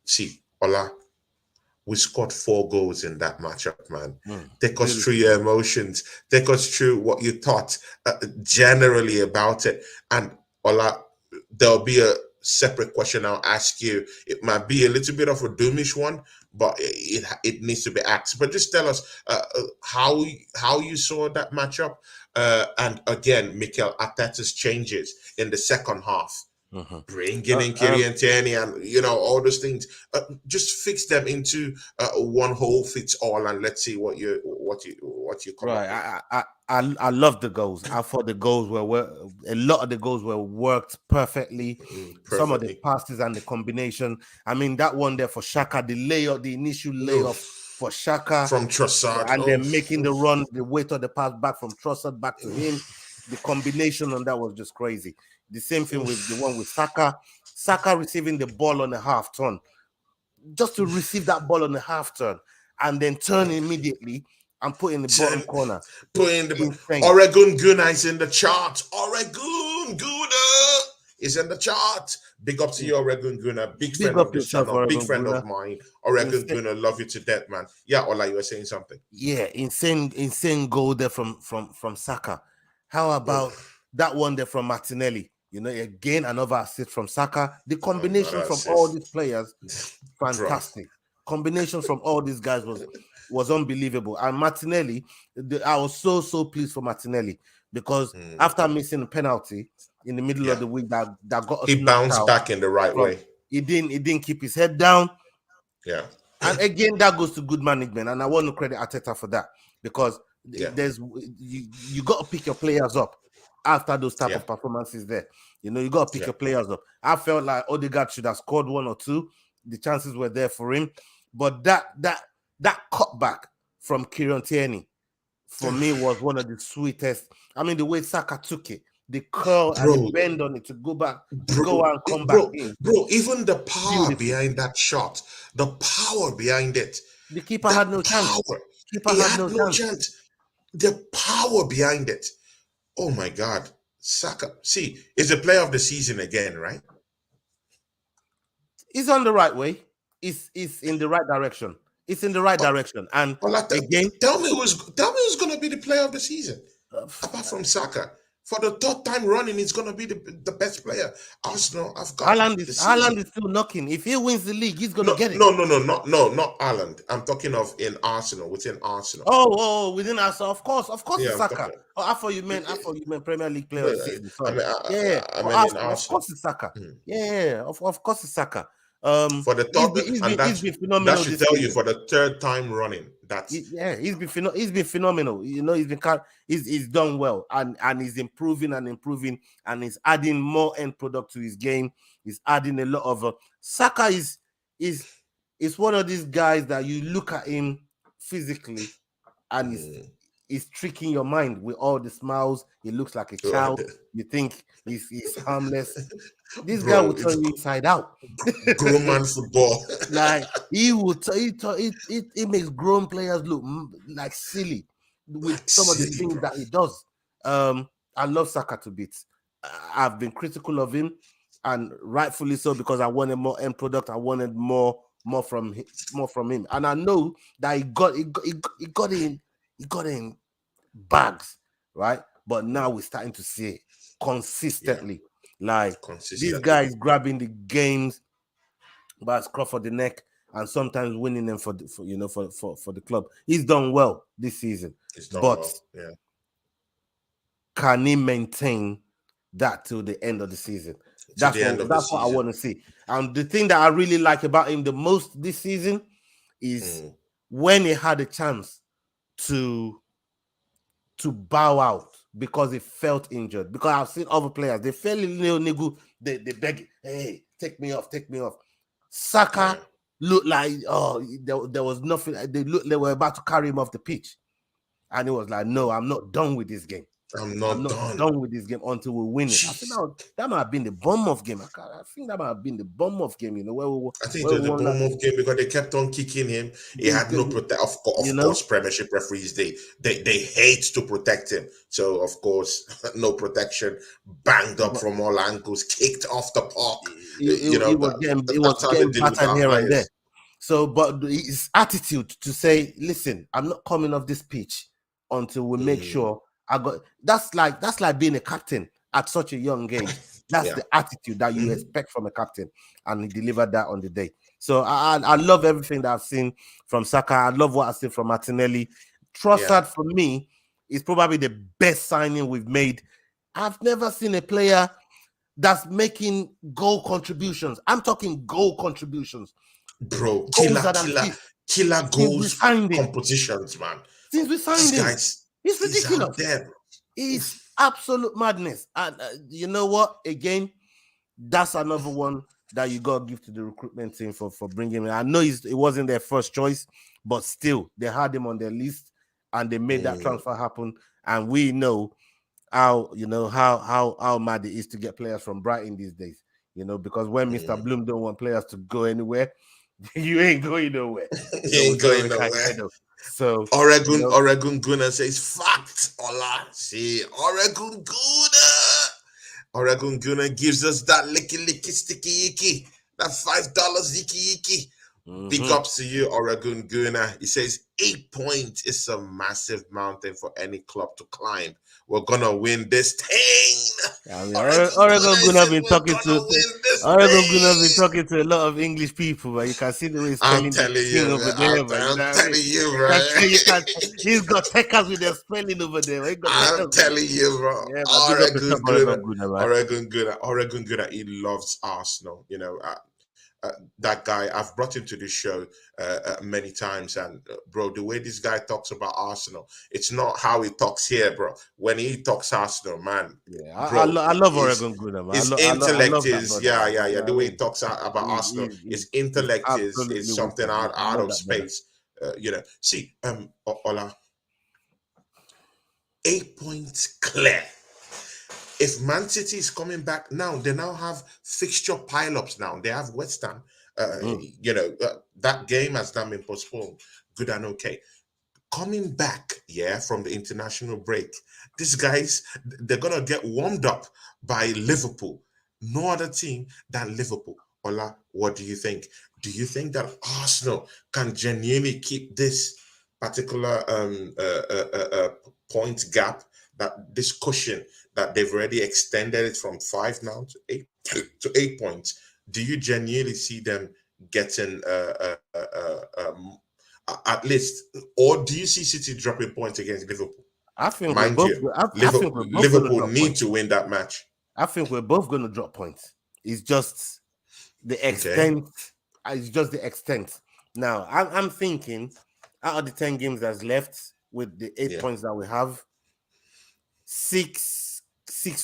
See, Ola, we scored 4 goals in that matchup, man. Take us through your emotions. Take us through what you thought generally about it. And Ola, there'll be a separate question I'll ask you. It might be a little bit of a doomish one, but it needs to be asked. But just tell us how you saw that matchup, and again, Mikel Arteta's changes in the second half, bringing in Kylian Tierney and, you know, all those things. Just fix them into one whole fits all, and let's see what you come up with. Right. I love the goals. I thought the goals a lot of the goals were worked perfectly. Some of the Perfectly. passes and the combination. I mean, that one there for Shaka, the initial layoff for Shaka, From Trossard. and then making the run, the weight of the pass back from Trossard back to him. The combination on that was just crazy. The same thing with the one with Saka. Saka receiving the ball on a half turn, just to receive that ball on the half turn and then turn immediately and put in the bottom corner. Putting the Insane. Oregon Guna is in the chart. Oregon Guna is in the chart. Big up to you, Oregon Guna. Big Big friend up of the yourself, channel. Big Oregon friend Gunnar. of mine. Oregon Insane. Guna, love you to death, man. Yeah, Ola, you were saying something. Yeah, insane goal there from Saka. How about that one there from Martinelli? You know, again, another assist from Saka. The combination from all these players, fantastic. Combination from all these guys was unbelievable. And Martinelli, I was so pleased for Martinelli, because after missing a penalty in the middle of the week that got us He knocked bounced out back in the right way. he didn't keep his head down. Yeah. And again, that goes to good management, and I want to credit Arteta for that, because there's you got to pick your players up after those type of performances. There, you know, you got to pick your players up. I felt like Odegaard should have scored 1 or 2. The chances were there for him, but that cutback from Kieran Tierney for me was one of the sweetest. I mean, the way Saka took it, the curl and the bend on it to go back, go and come back in. Bro, even the power Beautiful. behind that shot, the power behind it. The keeper had no chance. Keeper He had had no no chance. chance. The power behind it. Oh my God. Saka. See, is the player of the season again, right? He's on the right way. It's in the right direction. It's in the right direction. And Ola, again, tell me who's going to be the player of the season uh, apart from Saka. For the third time running, he's going to be the best player Arsenal have got this season. Haaland is still knocking. If he wins the league, he's gonna No, get it. no, no, no, not Ireland. I'm talking of in Arsenal, within Arsenal. Within us, of course, Yeah, it's I'm Saka. talking. Oh, I thought you meant Premier League Player No, of the no, Season. I Sorry. mean, Yeah, I for mean in Arsenal, of Arsenal. course it's Saka. Mm. Yeah, of course it's Saka. For the third, and He's been that phenomenal should this tell you season. for the third time running. That's He's been phenomenal. You know, he's done well, and he's improving and he's adding more end product to his game. He's adding a lot of Saka is one of these guys that you look at him physically and he's tricking your mind with all the smiles. He looks like a child. You think he's harmless. This guy will turn you inside out. grown man football. Like he makes grown players look like silly with some of the Silly, things bro. that he does. I love Saka to bits. I've been critical of him, and rightfully so, because I wanted more end product. I wanted more from him, and I know that he got in bags, right? But now we're starting to see it consistently. Like these guys grabbing the games by scruff of the neck and sometimes winning them for the club. He's done well this season, but can he maintain that till the end of the season? That's what I want to see. And the thing that I really like about him the most this season is when he had a chance to bow out because he felt injured. Because I've seen other players, they fell in niggu, they beg, hey, take me off. Saka looked like there was nothing. They were about to carry him off the pitch, and he was like, "No, I'm not done with this game. I'm not done with this game until we win it." I think that might have been the Bournemouth game. I think that might have been the Bournemouth game. You know, I think it was the Bournemouth game because they kept on kicking him. He had no protect. Of course, Premiership referees they hate to protect him. So of course, no protection, banged up from all angles, kicked off the park. It was getting battered here and there. So, but his attitude to say, "Listen, I'm not coming off this pitch until we make sure I got." That's like being a captain at such a young age. That's the attitude that you expect from a captain, and he delivered that on the day. So I love everything that I've seen from Saka. I love what I've seen from Martinelli. Trossard for me is probably the best signing we've made. I've never seen a player that's making goal contributions. I'm talking goal contributions. Bro, killer goals compositions, man. Since we signed him, it's ridiculous. It's absolute madness. And you know what? Again, that's another one that you got to give to the recruitment team for bringing him. I know it wasn't their first choice, but still, they had him on their list and they made that transfer happen. And we know how mad it is to get players from Brighton these days. Because when Mr. Bloom don't want players to go anywhere, you ain't going nowhere. You ain't going nowhere. So Oregon Gunner says fact. Ola, see Oregon Gunner gives us that licky sticky icky, that $5 icky. Big ups to you, Oregon Gunner. He says 8 points is a massive mountain for any club to climb. We're gonna win this thing. Oregon Gunner been talking to a lot of English people, but you can see the way he's spelling the thing over there. I'm telling you, bro. He's got techers with their spelling over there. I'm telling you, bro. Yeah, Oregon Gunner. He loves Arsenal. That guy, I've brought him to the show many times, and bro, the way this guy talks about Arsenal, it's not how he talks here, bro. When he talks Arsenal, man, bro, I love Oregon Gunner, man. His intellect is the way he talks about Arsenal, his intellect is something out of space. See, Ola, 8 points clear. If Man City is coming back now, they now have fixture pile-ups now. They have West Ham. That game has now been postponed. Good and okay. Coming back, from the international break, these guys, they're going to get warmed up by Liverpool. No other team than Liverpool. Ola, what do you think? Do you think that Arsenal can genuinely keep this particular point gap, that this cushion that they've already extended it from 5 now to 8 points? Do you genuinely see them getting at least, or do you see City dropping points against Liverpool? I think we're Mind both. you, I think we're both going to Liverpool drop need points. to win that match. I think we're both going to drop points. It's just the Okay. extent. It's just the extent. Now, I'm thinking, out of the 10 games that's left, with the 8 Yeah. points that we have, six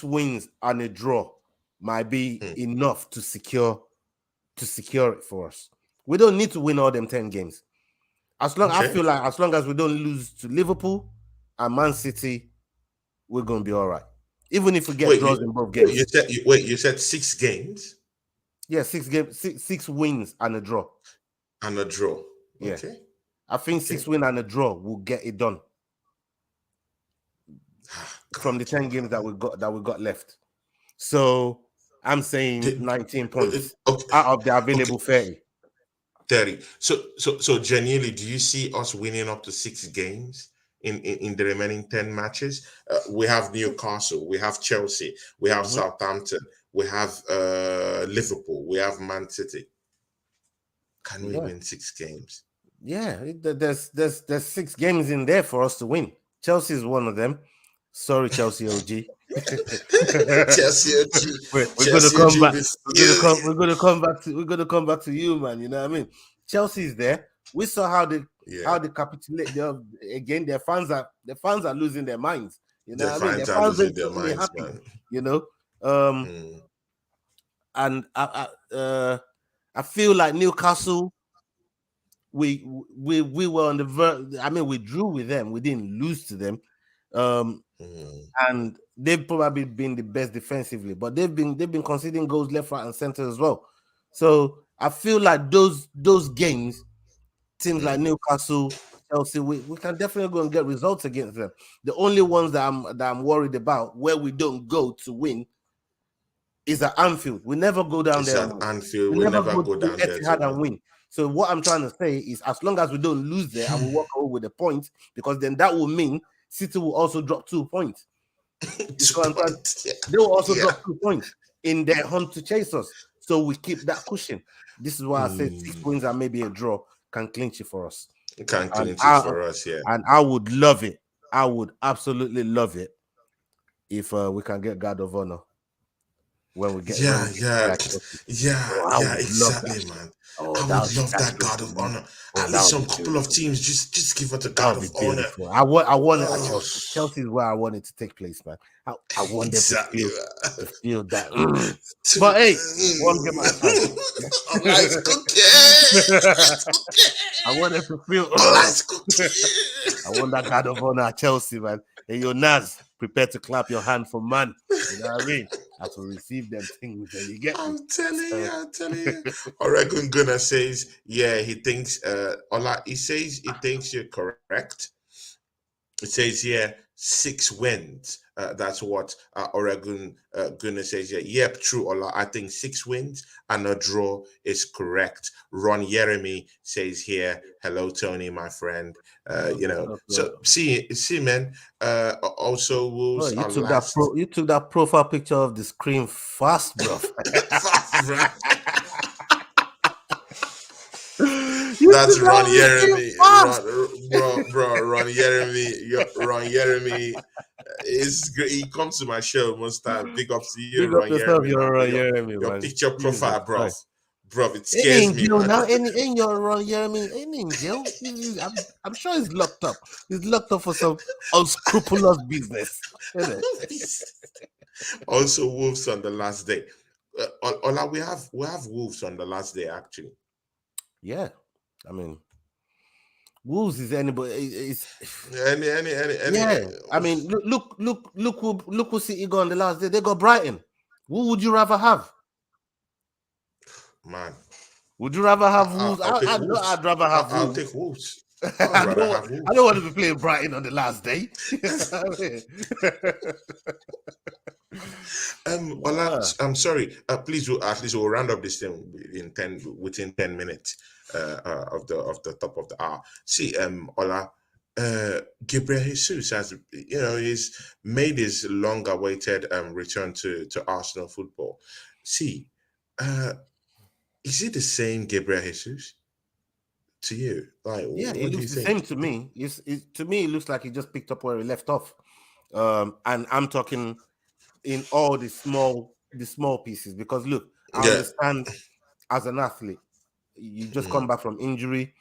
wins and a draw might be enough to secure it for us. We don't need to win all them 10 games. I feel like as long as we don't lose to Liverpool and Man City, we're gonna be all right. Even if we get draws in both games. You said 6 games? Yeah, 6 games, 6 wins and a draw. And a draw. Yeah. Okay. I think 6 wins and a draw will get it done. From the 10 games that we got left. So I'm saying 19 points out of the available 30. 30. So genuinely, do you see us winning up to 6 games in the remaining 10 matches? We have Newcastle, we have Chelsea, we have Southampton, we have Liverpool, we have Man City. Can we win 6 games? Yeah, there's 6 games in there for us to win. Chelsea is one of them. Sorry, Chelsea OG. Chelsea OG. We're gonna come back. We're gonna come back to you, man. You know what I mean? Chelsea is there. We saw how they capitulate. Again, their fans are losing their minds. You know what I mean? Their fans are losing their minds, happy, man. You know. And I feel like Newcastle. We were on the verge. I mean, we drew with them. We didn't lose to them. And they've probably been the best defensively, but they've been conceding goals left, right, and center as well. So I feel like those games, teams like Newcastle, Chelsea, we can definitely go and get results against them. The only ones that I'm worried about where we don't go to win is at Anfield. We never go down there. Anfield, we never go down there and win. So what I'm trying to say is, as long as we don't lose there and we walk away with a point, because then that will mean City will also drop 2 points. They will also drop 2 points in their hunt to chase us. So we keep that cushion. This is why I said 6 wins and maybe a draw can clinch it for us. Yeah. And I would love it. I would absolutely love it if we can get Guard of Honor when we get exactly, man. I would love that Guard of Honor. At least some couple of teams just give us a Guard of Honor. I want it at Chelsea. Chelsea is where I want it to take place, man. I want them to feel that. But hey, one game at a time. Let's cookie. I want them to feel. I want that Guard of Honor at Chelsea, man. Hey, yo, Naz, prepare to clap your hand for man. You know what I mean? I have to receive them things that you get. I'm telling you. Oregon Gunner says, yeah, he thinks he says he thinks you're correct. It says, yeah, 6 wins. That's what Oregon Gunner says. Yeah, yep, true, Ola. I think 6 wins and a draw is correct. Ron Jeremy says here, hello, Tony, my friend. So see, man. Also, Wolves. You took that profile picture of the screen fast, bro. That's Ron Jeremy. Ron Jeremy is great. He comes to my show most time. Big ups to you, Ron Jeremy. Your picture profile, bro. Bro, it scares me. Now, ain't your Ron Jeremy? Ain't in jail. I'm sure he's locked up. He's locked up for some unscrupulous business. Also, Wolves on the last day. Ola, we have Wolves on the last day, actually. Yeah, I mean, Wolves is anybody. It's any. Yeah, I mean, look who City got on the last day. They got Brighton. Who would you rather have? Man, would you rather have Wolves? I'd rather have Wolves. I'll take Wolves. I don't want to be playing Brighton on the last day. Ola, Yeah. I'm sorry. Please, at least we'll round up this thing in 10 minutes of the top of the hour. See, Ola, Gabriel Jesus has, he's made his long-awaited return to Arsenal football. See, uh, is it the same Gabriel Jesus to you? Like, Yeah, it what do looks you the same think? to me. To me, it looks like he just picked up where he left off. And I'm talking in all the small pieces because look, I Yeah, understand as an athlete, you just mm, come back from injury,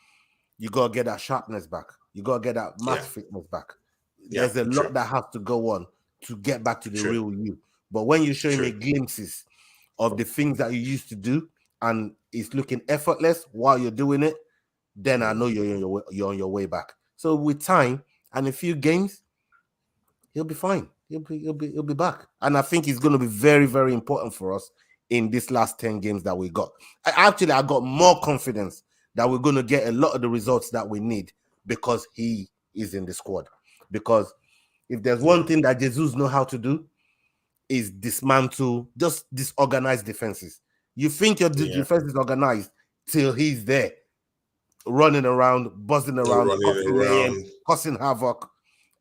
you gotta get that sharpness back, you gotta get that yeah, match fitness back. yeah. There's a True, lot that has to go on to get back to the true, real you. But when you're showing me true. glimpses of the things that you used to do and it's looking effortless while you're doing it, then I know Mm, you're on your way back. So with time and a few games, he'll be fine. He'll be back. And I think it's going to be very, very important for us in this last 10 games that we got. I got more confidence that we're going to get a lot of the results that we need because he is in the squad. Because if there's yeah, one thing that Jesus know how to do is dismantle just disorganized defenses. You think your yeah. defense is organized till he's there running around, buzzing around, Running causing mayhem, around. causing havoc,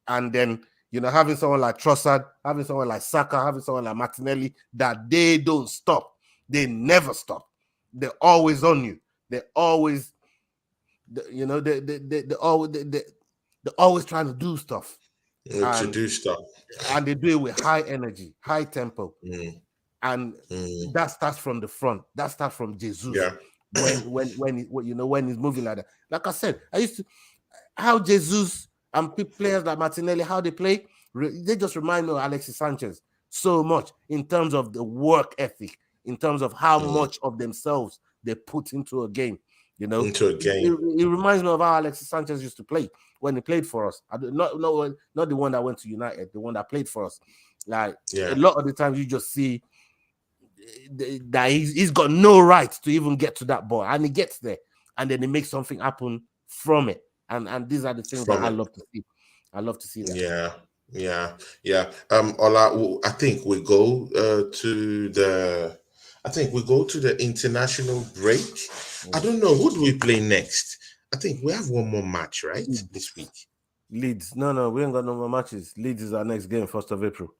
and then having someone like Trossard, having someone like Saka, having someone like Martinelli that they don't stop. They never stop. They're always on you. They're always, they're always trying to do stuff, To and do stuff. they do it with high energy, high tempo, Mm, and mm, that starts from the front. That starts from Jesus yeah, when he's moving like that. Like I said, I used to how Jesus and players like Martinelli, how they play, they just remind me of Alexis Sanchez so much in terms of the work ethic, in terms of how mm, much of themselves they put into a game. into a game. It reminds me of how Alexis Sanchez used to play when he played for us. Not the one that went to United, the one that played for us. Like a Yeah, lot of the times, you just see that he's got no right to even get to that ball, and he gets there, and then he makes something happen from it. And these are the things that from I it. love to see. I love to see that. Yeah, yeah, yeah. Ola, I think we go to the. I think we go to the international break. I Mm. don't know who do we play next. I think we have one more match, right, this week. Leeds. No, we ain't got no more matches. Leeds is our next game, 1st of April.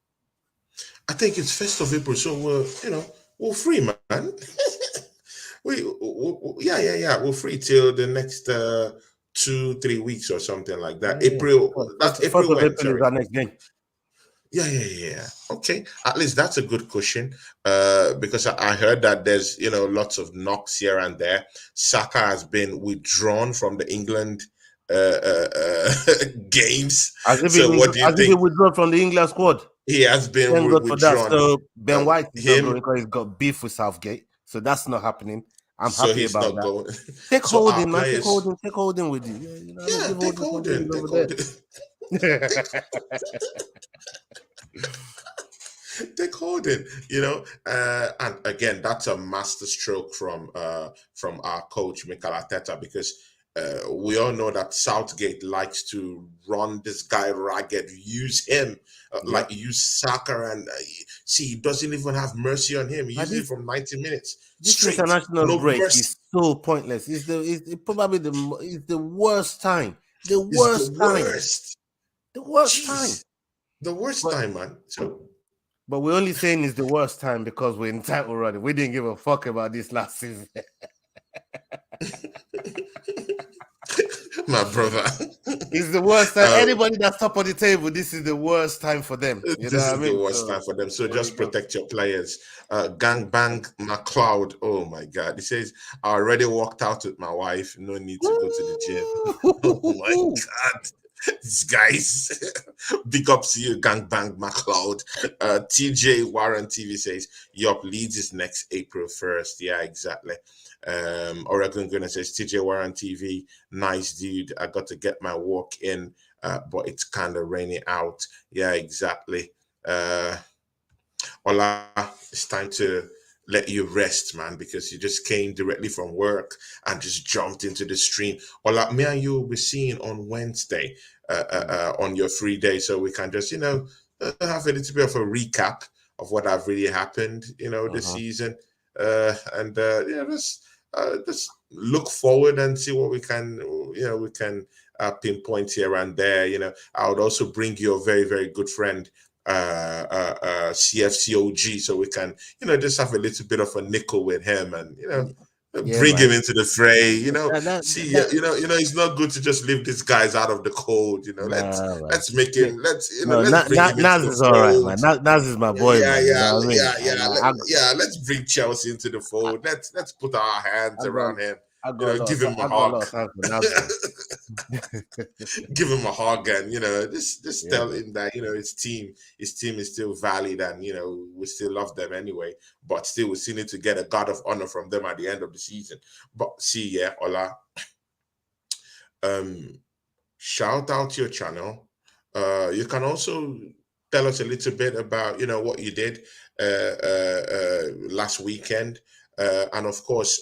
I think it's 1st of April, so we're free, man. Yeah. We're free till the next 2-3 weeks or something like that. Yeah. April. First, That's first April of when? April is Sorry. our next game. Yeah. Okay. At least that's a good cushion. Because I heard that there's lots of knocks here and there. Saka has been withdrawn from the England games. So what do you As if he think? withdrawn from the England squad. He has been Thank God for that. withdrawn. So Ben White is not Him. going because he's got beef with Southgate. So that's not happening. I'm So happy he's about not that. going. Take So our holding, man. players. Take holding with you. Yeah, you know what I mean? Yeah, Give take holding some games holding. Take over there. holding. Take holding, and again, that's a master stroke from our coach Mikel Arteta, because we all know that Southgate likes to run this guy ragged, use him like Yep. use Saka, and see, he doesn't even have mercy on him. He But uses it from 90 minutes this straight, international no break mercy. is so pointless. It's probably it's the worst time. The It's the worst time. worst. The worst time. Jeez, the worst But time, man. So. we're only saying it's the worst time because we're in title running. We didn't give a fuck about this last season. My brother. It's the worst time. um, Anybody that's top of the table, this is the worst time for them. You know this what I is the mean? worst So time for them. So there you just go. protect your players. Gangbang McLeod. Oh my God. He says, I already walked out with my wife. No need to go to the gym. Oh my Woo! God. These guys. Big ups to you, Gangbang McLeod. TJ Warren TV says, Yup, Leeds is next April 1st. Yeah, exactly. Oregon Gunner says, TJ Warren TV, nice dude. I got to get my walk in, but it's kind of rainy out. Yeah, exactly. Ola, it's time to let you rest, man, because you just came directly from work and just jumped into the stream. Ola, me and you will be seeing on Wednesday on your free day, so we can just, have a little bit of a recap of what have really happened, this Uh-huh. season. And yeah, just look forward and see what we can pinpoint here and there. I would also bring you a very, very good friend, CFCOG, so we can, just have a little bit of a nickel with him, and Yeah, bring him man. into the fray. That, that, See, that, it's not good to just leave these guys out of the cold. Let's nah, man. let's make Ni- him. No, Let's bring him into Naz the is all right, fold. man. Naz is my boy, Yeah, man. You yeah, know what I mean? yeah, yeah, yeah. Let's bring Chelsea into the I, fold. Let's put our hands I got around him. I got a lot Give him a I got a hug. lot of time for Naz, man. Give him a hug, and just Yeah, tell man. him that his team is still valid, and we still love them anyway. But still, we still need to get a guard of honor from them at the end of the season. But see, yeah, Ola, um, shout out your channel. You can also tell us a little bit about what you did last weekend, and of course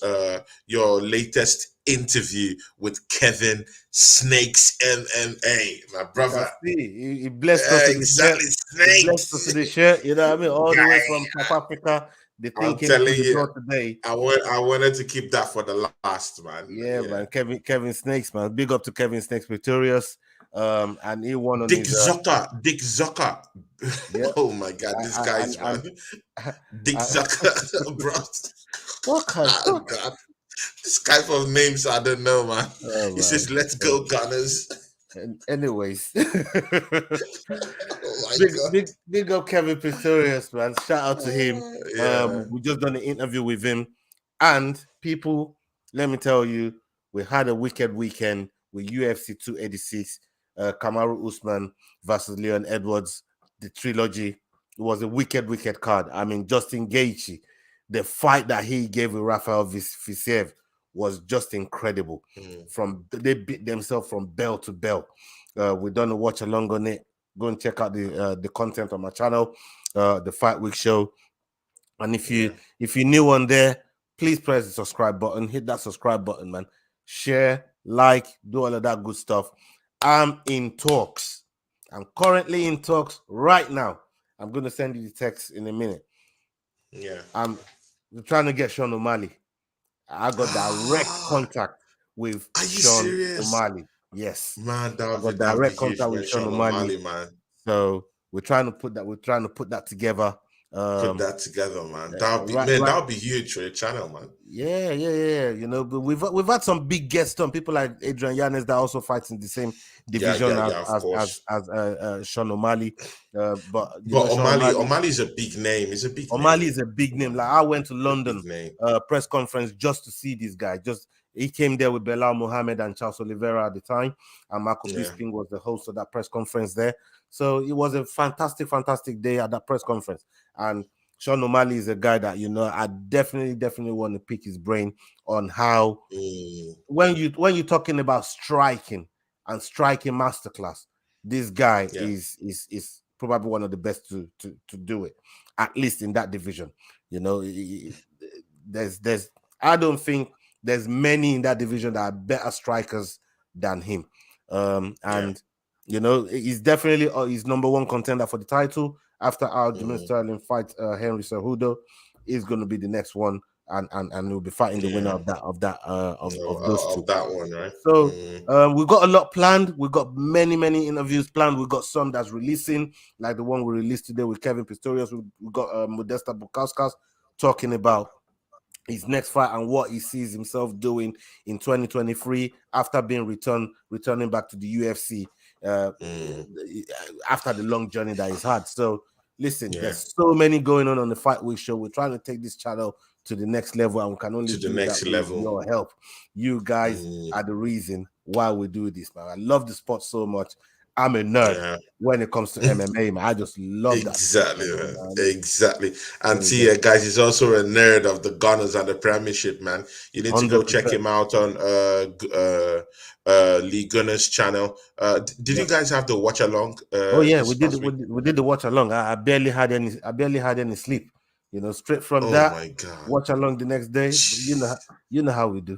your latest interview with Kevin Snakes MMA, my You can brother. see he blessed us with the shirt. Exactly, He blessed us Snakes. with the shirt. You know what I mean? All the way Guy, from South Africa. The thing I'm came through telling the you, door today. I wanted to keep that for the last, man. Yeah, man. Kevin Snakes, man. Big up to Kevin Snakes Pretorius. And he won on Dick his Zucker, Dick Zucker. yeah. Oh my God, this guy's man. I, Dick I, Zucker, bro. what kind? Oh God, this type of names I don't know, man. Oh He says, man. "Let's go, Gunners." Anyways, Oh my big up Kevin Pistorius, man. Shout out to him. God. Yeah, We just done an interview with him, and people, let me tell you, we had a wicked weekend with UFC 286, Kamaru Usman versus Leon Edwards, the trilogy. It was a wicked card. I mean, Justin Gaethje, the fight that he gave with Rafael Fiziev was just incredible. They beat themselves from bell to bell. We done a watch along on it. Go and check out the content on my channel, the Fight Week Show. And if you're new on there, please press the subscribe button. Hit that subscribe button, man. Share, like, do all of that good stuff. I'm in talks. I'm currently in talks right now. I'm going to send you the text in a minute. Yeah. I'm trying to get Sean O'Malley. I got direct contact with Are you Sean serious? O'Malley. Yes, Man, I got that would be direct huge, contact man. with Sean Sean O'Malley. O'Malley, man. So we're trying to put that together. Put that together, man. That would be huge for your channel, man. Yeah. You know, but we've had some big guests on, people like Adrian Yanez that also fights in the same division as Sean O'Malley. But O'Malley is a big name. He's a big O'Malley name. is a big name. Like, I went to London press conference just to see this guy. He came there with Belal Mohammed and Charles Oliveira at the time, and Marco Bisping was the host of that press conference there. So it was a fantastic day at that press conference. And Sean O'Malley is a guy that, I definitely want to pick his brain on how when you're talking about striking and striking masterclass, this guy is probably one of the best to do it, at least in that division. I don't think there's many in that division that are better strikers than him. He's definitely his number one contender for the title after Aljamain Sterling fights Henry Cejudo. Is going to be the next one, and we'll be fighting the winner of those two. That one, right? So we've got a lot planned. We've got many interviews planned. We've got some that's releasing, like the one we released today with Kevin Pistorius. We've got Modesta Bukauskas talking about his next fight and what he sees himself doing in 2023 after being returning back to the UFC after the long journey that he's had. So listen, there's so many going on the Fight Week Show. We're trying to take this channel to the next level, and we can only do that with your help. You guys are the reason why we do this, man. I love the sport so much. I'm a nerd when it comes to MMA, man. I just love that. Exactly. And see, guys, he's also a nerd of the Gunners and the Premiership, man. You need to go check him out on Lee Gunners channel. Did you guys have the watch along? We did the watch along. I barely had any sleep. Straight from Oh that, my God. watch along the next day. You know how we do. You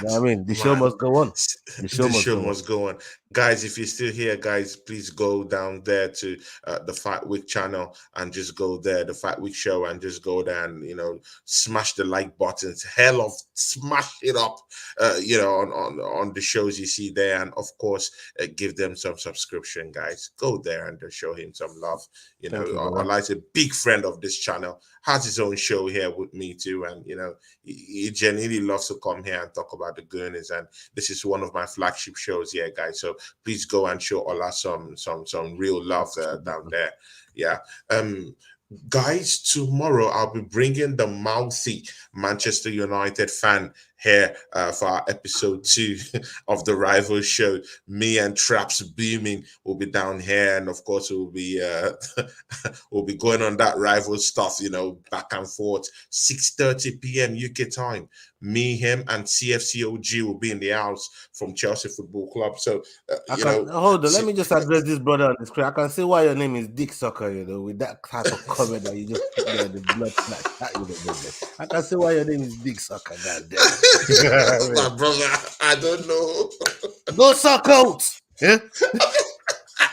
know what I mean? The show Man, must go on. The show the must show go on. must go on. Guys, if you're still here, guys, please go down there to the Fight Week channel and just go there, the Fight Week show, and just go there and smash the like buttons. Hell of smash it up, on the shows you see there, and of course, give them some subscription, guys. Go there and just show him some love. Thank you, brother. Ola's a big friend of this channel, has his own show here with me too, and he genuinely loves to come here and talk about the Goonies, and this is one of my flagship shows here, guys. So please go and show Ola some real love down there. Yeah. Guys, tomorrow I'll be bringing the mouthy Manchester United fan here for our episode 2 of the Rival Show. Me and Traps Beaming will be down here, and of course we'll be going on that rival stuff, back and forth. 6:30 p.m. UK time. Me, him, and CFCOG will be in the house from Chelsea Football Club. So hold on. Let me just address this brother on the screen. I can see why your name is Dick Sucker, with that type of comment that you just put there, the blood splash. I can see why your name is Dick Sucker. Goddamn. My brother, I don't know. Go suck out. Yeah.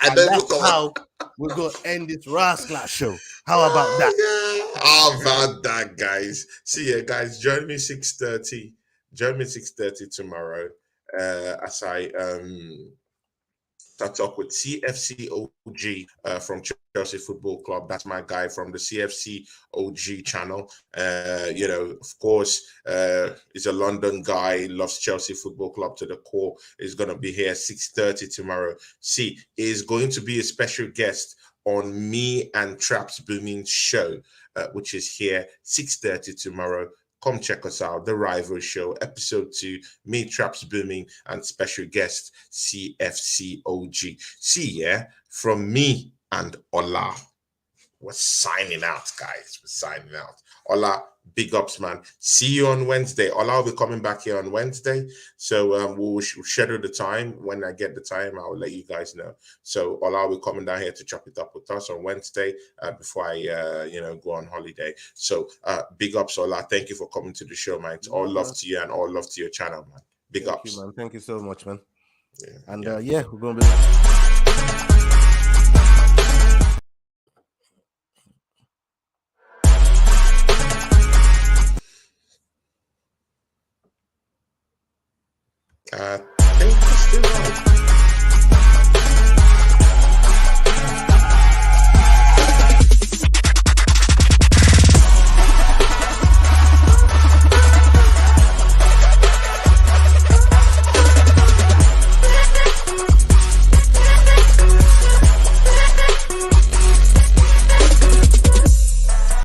And that's how we're gonna end this rascal show. How about that? Yeah. How about that, guys? See ya, guys. Join me 6:30. Join me 6:30 tomorrow. As I talk with CFCOG from Chelsea Football Club. That's my guy from the CFCOG channel. Of course, he's a London guy, loves Chelsea Football Club to the core. He's going to be here 6:30 tomorrow. See, he's going to be a special guest on me and Traps Booming show, which is here 6:30 tomorrow. Come check us out, The Rival Show, episode 2, me, Traps Booming, and special guest CFCOG. See, from me and Ola. We're signing out, guys. We're signing out. Ola, big ups, man. See you on Wednesday. Ola will be coming back here on Wednesday. So we'll schedule the time. When I get the time, I'll let you guys know. So Ola will be coming down here to chop it up with us on Wednesday before I, go on holiday. So big ups, Ola. Thank you for coming to the show, man. It's all love to you and all love to your channel, man. Big ups. Thank you, man. Thank you so much, man. Yeah, and we're going to be...